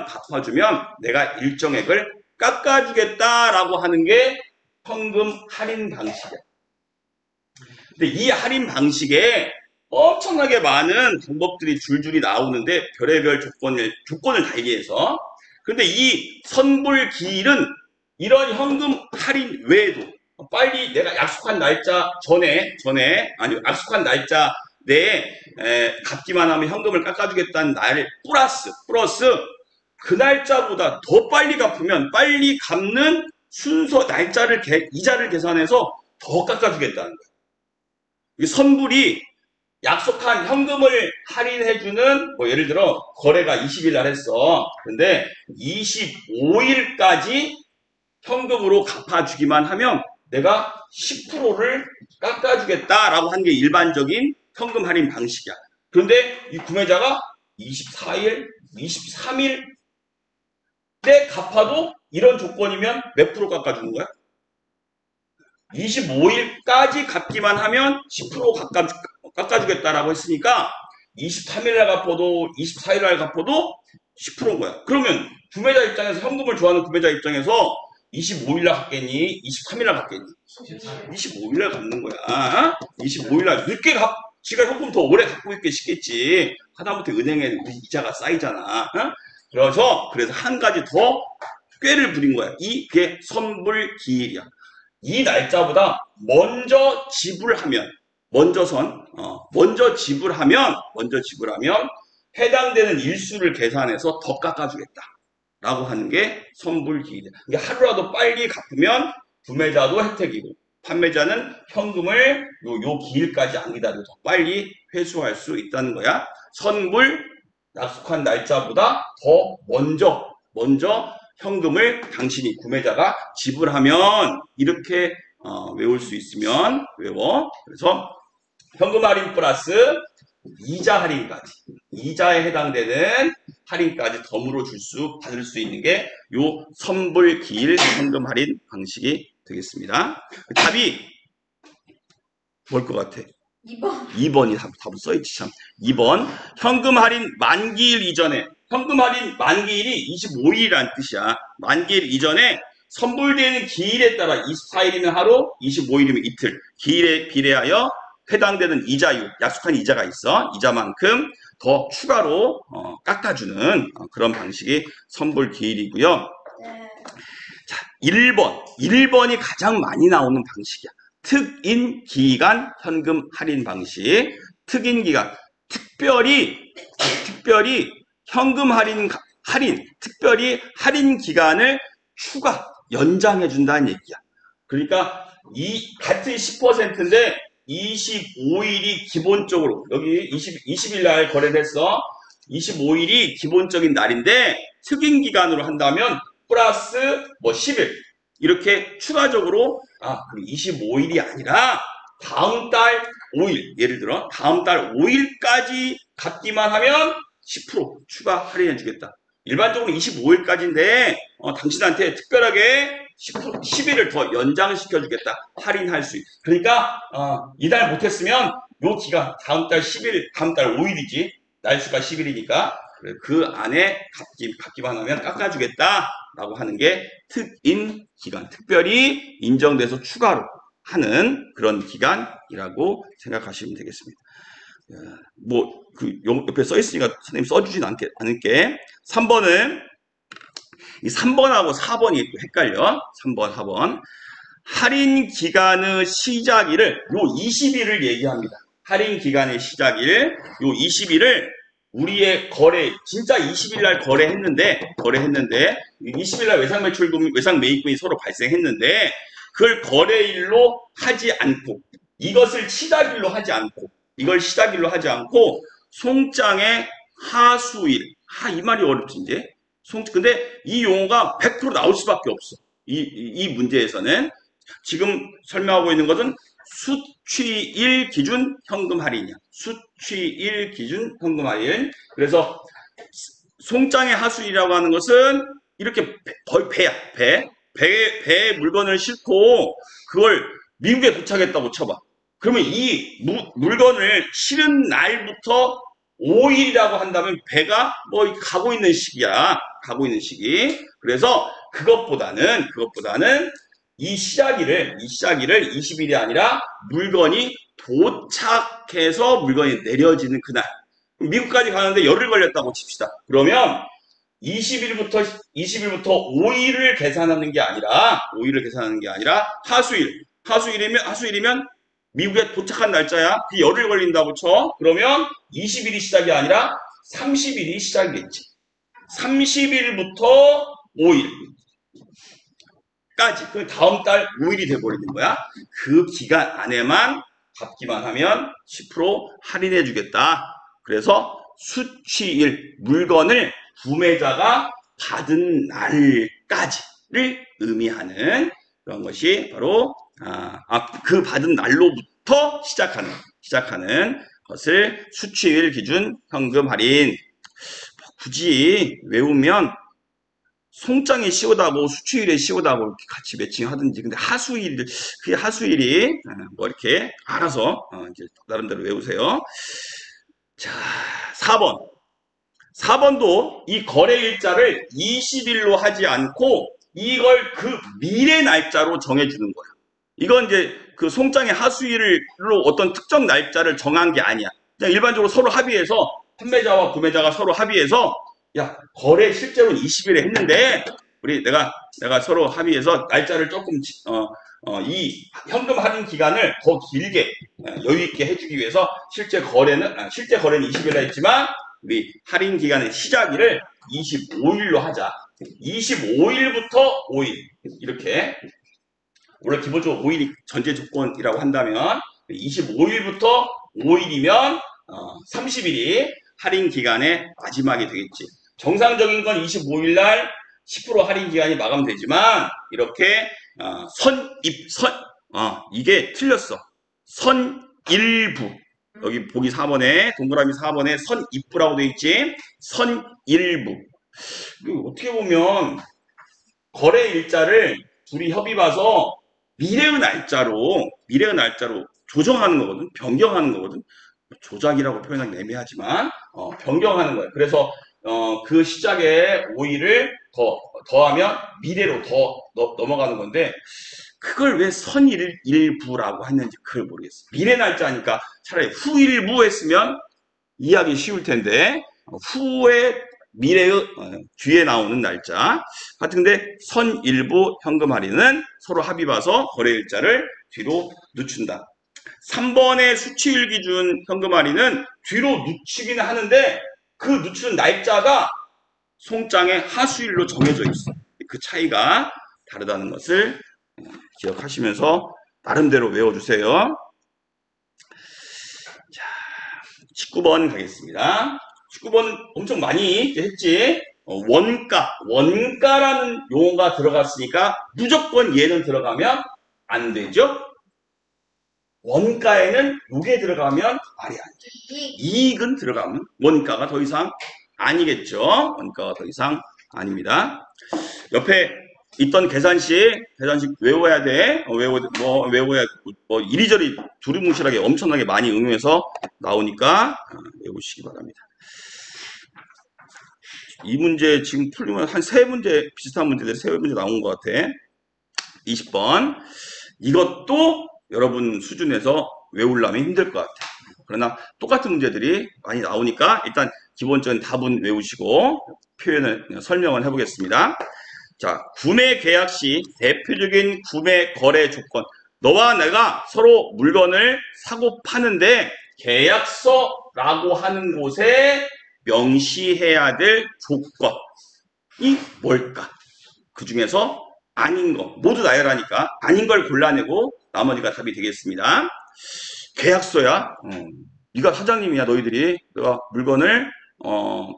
갚아주면 내가 일정액을 깎아주겠다라고 하는 게 현금 할인 방식이야. 근데 이 할인 방식에 엄청나게 많은 방법들이 줄줄이 나오는데 별의별 조건을 달기 위해서. 그런데 이 선불기일은 이런 현금 할인 외에도 빨리 내가 약속한 날짜 전에, 아니, 약속한 날짜 내에 갚기만 하면 현금을 깎아주겠다는 날, 플러스, 그 날짜보다 더 빨리 갚으면 빨리 갚는 순서, 이자를 계산해서 더 깎아주겠다는 거예요. 이 선불이 약속한 현금을 할인해주는, 뭐, 예를 들어, 거래가 20일 날 했어. 근데 25일까지 현금으로 갚아주기만 하면 내가 10%를 깎아주겠다라고 하는 게 일반적인 현금 할인 방식이야. 그런데 이 구매자가 24일, 23일 때 갚아도 이런 조건이면 몇 프로 깎아주는 거야? 25일까지 갚기만 하면 10% 깎아주겠다라고 했으니까 23일날 갚아도 24일날 갚아도 10%인 거야. 그러면 구매자 입장에서 현금을 좋아하는 구매자 입장에서 25일날 갚겠니? 23일날 갚겠니? 25일날 갚는 거야. 25일날 늦게 지가 현금 더 오래 갖고 있게 싶겠지. 하다못해 은행에 이자가 쌓이잖아. 그래서 한 가지 더 꾀를 부린 거야. 이게 선불 기일이야. 이 날짜보다 먼저 지불하면 해당되는 일수를 계산해서 더 깎아주겠다라고 하는 게 선불기일이야. 그러니까 하루라도 빨리 갚으면 구매자도 혜택이고 판매자는 현금을 요 기일까지 안 기다려도 더 빨리 회수할 수 있다는 거야. 선불, 약속한 날짜보다 더 먼저 현금을 당신이 구매자가 지불하면 이렇게 외울 수 있으면 외워. 그래서 현금 할인 플러스 이자 할인까지, 이자에 해당되는 할인까지 덤으로 받을 수 있는 게 요 선불기일 현금 할인 방식이 되겠습니다. 답이 뭘 것 같아? 2번이 답으로 써있지 참. 2번 현금 할인 만기일 이전에, 현금 할인 만기일이 25일이라는 뜻이야. 만기일 이전에 선불되는 기일에 따라 24일이면 하루, 25일이면 이틀, 기일에 비례하여 해당되는 이자율, 약속한 이자가 있어. 이자만큼 더 추가로 깎아주는 그런 방식이 선불기일이고요. 자, 1번이 가장 많이 나오는 방식이야. 특인기간 현금 할인 방식. 특인기간, 특별히 현금 특별히 할인 기간을 연장해준다는 얘기야. 그러니까 이 같은 10%인데 25일이 기본적으로, 여기 20일 날 거래를 했어. 25일이 기본적인 날인데 특인기간으로 한다면 플러스 10일 이렇게 추가적으로 그럼 25일이 아니라 다음 달 5일, 예를 들어 다음 달 5일까지 갚기만 하면 10% 추가 할인해 주겠다. 일반적으로 25일까지인데 당신한테 특별하게 10일을 더 연장시켜 주겠다. 할인할 수 있다. 그러니까 이달 못했으면 요 기간 다음 달 10일, 다음 달 5일이지. 날수가 10일이니까 그 안에 갚기만 하면 깎아주겠다라고 하는 게 특인 기간, 특별히 인정돼서 추가로 하는 그런 기간이라고 생각하시면 되겠습니다. 옆에 써 있으니까 선생님 써주진 않을게. 3번은 이 3번하고 4번이 또 헷갈려. 3번, 4번. 할인 기간의 시작일을 요 20일을 얘기합니다. 할인 기간의 시작일 요 20일을 우리의 진짜 20일 날 거래했는데 20일 날 외상 매입금이 서로 발생했는데 그걸 거래일로 하지 않고 이걸 시작일로 하지 않고 송장의 하수일. 이 말이 어렵지 이제. 근데 이 용어가 100% 나올 수밖에 없어. 이 문제에서는 지금 설명하고 있는 것은 수취일 기준 현금 할인이야. 수취일 기준 현금 할인. 그래서 송장의 하수일이라고 하는 것은 이렇게 배야. 배에 물건을 싣고 그걸 미국에 도착했다고 쳐봐. 그러면 이 물건을 실은 날부터 5일이라고 한다면 배가 가고 있는 시기야. 그래서 그것보다는 이 시작일을 20일이 아니라 물건이 도착해서 물건이 내려지는 그날. 미국까지 가는데 열흘 걸렸다고 칩시다. 그러면 20일부터 5일을 계산하는 게 아니라 하수일 하수일이면 미국에 도착한 날짜야. 그 열흘 걸린다고 쳐. 그러면 20일이 시작이 아니라 30일이 시작이겠지. 30일부터 5일까지. 그 다음 달 5일이 돼버리는 거야. 그 기간 안에만 갚기만 하면 10% 할인해 주겠다. 그래서 수취일, 물건을 구매자가 받은 날까지를 의미하는 그런 것이 바로 그 받은 날로부터 시작하는 것을 수취일 기준 현금 할인. 굳이 외우면 송장에 씌우다고 수취일에 씌우다고 이렇게 같이 매칭하든지. 근데 그게 하수일이 뭐 이렇게 알아서 이제 나름대로 외우세요. 자, 4번도 이 거래 일자를 20일로 하지 않고 이걸 그 미래 날짜로 정해주는 거야. 이건 이제 그 송장의 하수일로 어떤 특정 날짜를 정한 게 아니야. 그냥 일반적으로 서로 합의해서 판매자와 구매자가 서로 합의해서 야, 거래 실제로는 20일에 했는데 내가 서로 합의해서 날짜를 조금 이 현금 할인 기간을 더 길게 여유 있게 해주기 위해서 실제 거래는 20일에 했지만 우리 할인 기간의 시작일을 25일로 하자. 25일부터 5일 이렇게. 원래 기본적으로 5일이 전제 조건이라고 한다면 25일부터 5일이면 30일이 할인 기간의 마지막이 되겠지. 정상적인 건 25일 날 10% 할인 기간이 마감되지만 이렇게 이게 틀렸어. 선일부. 여기 보기 4번에 동그라미 4번에 선입부라고 되어 있지. 선일부. 어떻게 보면 거래 일자를 둘이 협의 봐서 미래의 날짜로 조정하는 거거든. 변경하는 거거든. 조작이라고 표현하기 애매하지만 변경하는 거예요. 그래서 그 시작에 5일을 더하면 미래로 넘어가는 건데 그걸 왜 선일부라고 했는지 그걸 모르겠어. 미래 날짜니까 차라리 후일부 했으면 이해하기 쉬울 텐데 후에 미래의 뒤에 나오는 날짜 같은데 선일부 현금 할인은 서로 합의 봐서 거래 일자를 뒤로 늦춘다. 3번의 수취일 기준 현금 할인은 뒤로 늦추기는 하는데 그 늦추는 날짜가 송장의 하수일로 정해져 있어. 그 차이가 다르다는 것을 기억하시면서 나름대로 외워주세요. 자, 19번 가겠습니다. 19번은 엄청 많이 했지. 원가라는 용어가 들어갔으니까 무조건 얘는 들어가면 안 되죠. 원가에는 요게 들어가면 말이 안 돼. 이익은 들어가면 원가가 더 이상 아니겠죠. 원가가 더 이상 아닙니다. 옆에 있던 계산식 외워야 돼. 외워야 이리저리 두루뭉실하게 엄청나게 많이 응용해서 나오니까 외우시기 바랍니다. 이 문제 지금 풀리면 한 3문제 비슷한 문제들이 3문제 나온 것 같아. 20번. 이것도 여러분 수준에서 외우려면 힘들 것 같아. 그러나 똑같은 문제들이 많이 나오니까 일단 기본적인 답은 외우시고 설명을 해보겠습니다. 자, 구매 계약 시 대표적인 구매 거래 조건. 너와 내가 서로 물건을 사고 파는데 계약서라고 하는 곳에 명시해야 될 조건이 뭘까? 그 중에서 아닌 거 모두 나열하니까 아닌 걸 골라내고 나머지가 답이 되겠습니다. 계약서야. 네가 사장님이야. 너희들이 내가 물건을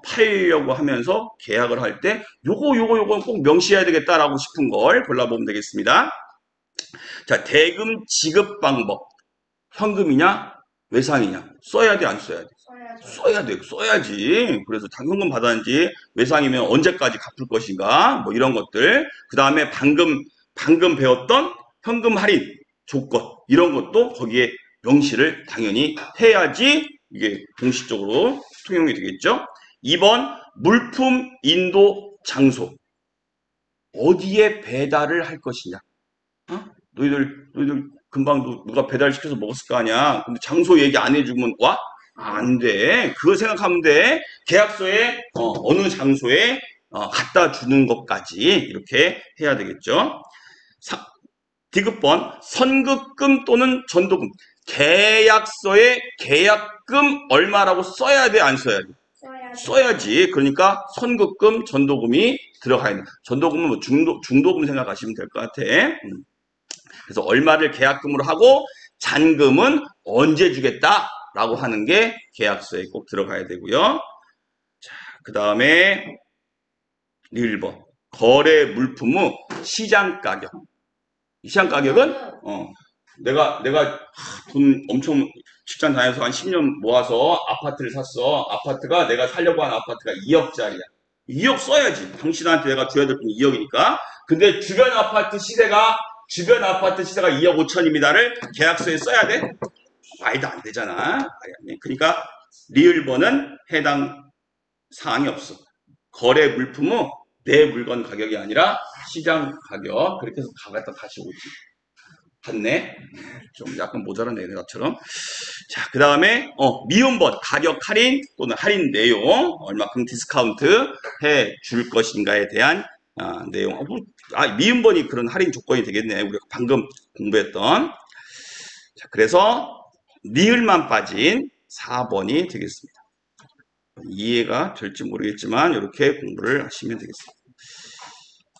팔려고 하면서 계약을 할 때 요거 꼭 명시해야 되겠다라고 싶은 걸 골라보면 되겠습니다. 자, 대금 지급 방법. 현금이냐 외상이냐 써야 돼 안 써야 돼? 써야 돼. 써야지. 그래서 현금 받았는지 외상이면 언제까지 갚을 것인가 뭐 이런 것들. 그 다음에 방금 배웠던 현금 할인 조건 이런 것도 거기에 명시를 당연히 해야지 이게 공식적으로 통용이 되겠죠. 2번 물품 인도 장소. 어디에 배달을 할 것이냐. 너희들 금방 누가 배달시켜서 먹었을 거 아니야. 근데 장소 얘기 안 해주면 와? 안 돼. 그거 생각하면 돼. 계약서에 어느 장소에 갖다 주는 것까지 이렇게 해야 되겠죠. 디귿번 선급금 또는 전도금. 계약서에 계약금 얼마라고 써야 돼, 안 써야 돼? 써야지. 그러니까 선급금, 전도금이 들어가야 돼. 전도금은 뭐 중도금 생각하시면 될 것 같아. 그래서 얼마를 계약금으로 하고 잔금은 언제 주겠다라고 하는 게 계약서에 꼭 들어가야 되고요. 자, 그 다음에 1번 거래 물품의 시장 가격. 시장 가격은 내가 돈 엄청 직장 다녀서 한 10년 모아서 아파트를 샀어. 아파트가 내가 살려고 하는 아파트가 2억짜리야. 2억 써야지. 당신한테 내가 줘야 될 돈 2억이니까. 근데 주변 아파트 시세가 2억 5천입니다를 계약서에 써야 돼? 말도 안 되잖아. 말이 안 돼. 그러니까 리을번은 해당 사항이 없어. 거래 물품은 내 물건 가격이 아니라 시장 가격. 그렇게 해서 가갖다 다시 오지. 봤네? 좀 약간 모자라네, 나처럼. 자, 그 다음에, 미음번, 가격 할인 또는 할인 내용, 얼마큼 디스카운트 해 줄 것인가에 대한 내용. 미음번이 그런 할인 조건이 되겠네. 우리가 방금 공부했던. 자, 그래서, 리을만 빠진 4번이 되겠습니다. 이해가 될지 모르겠지만, 이렇게 공부를 하시면 되겠습니다.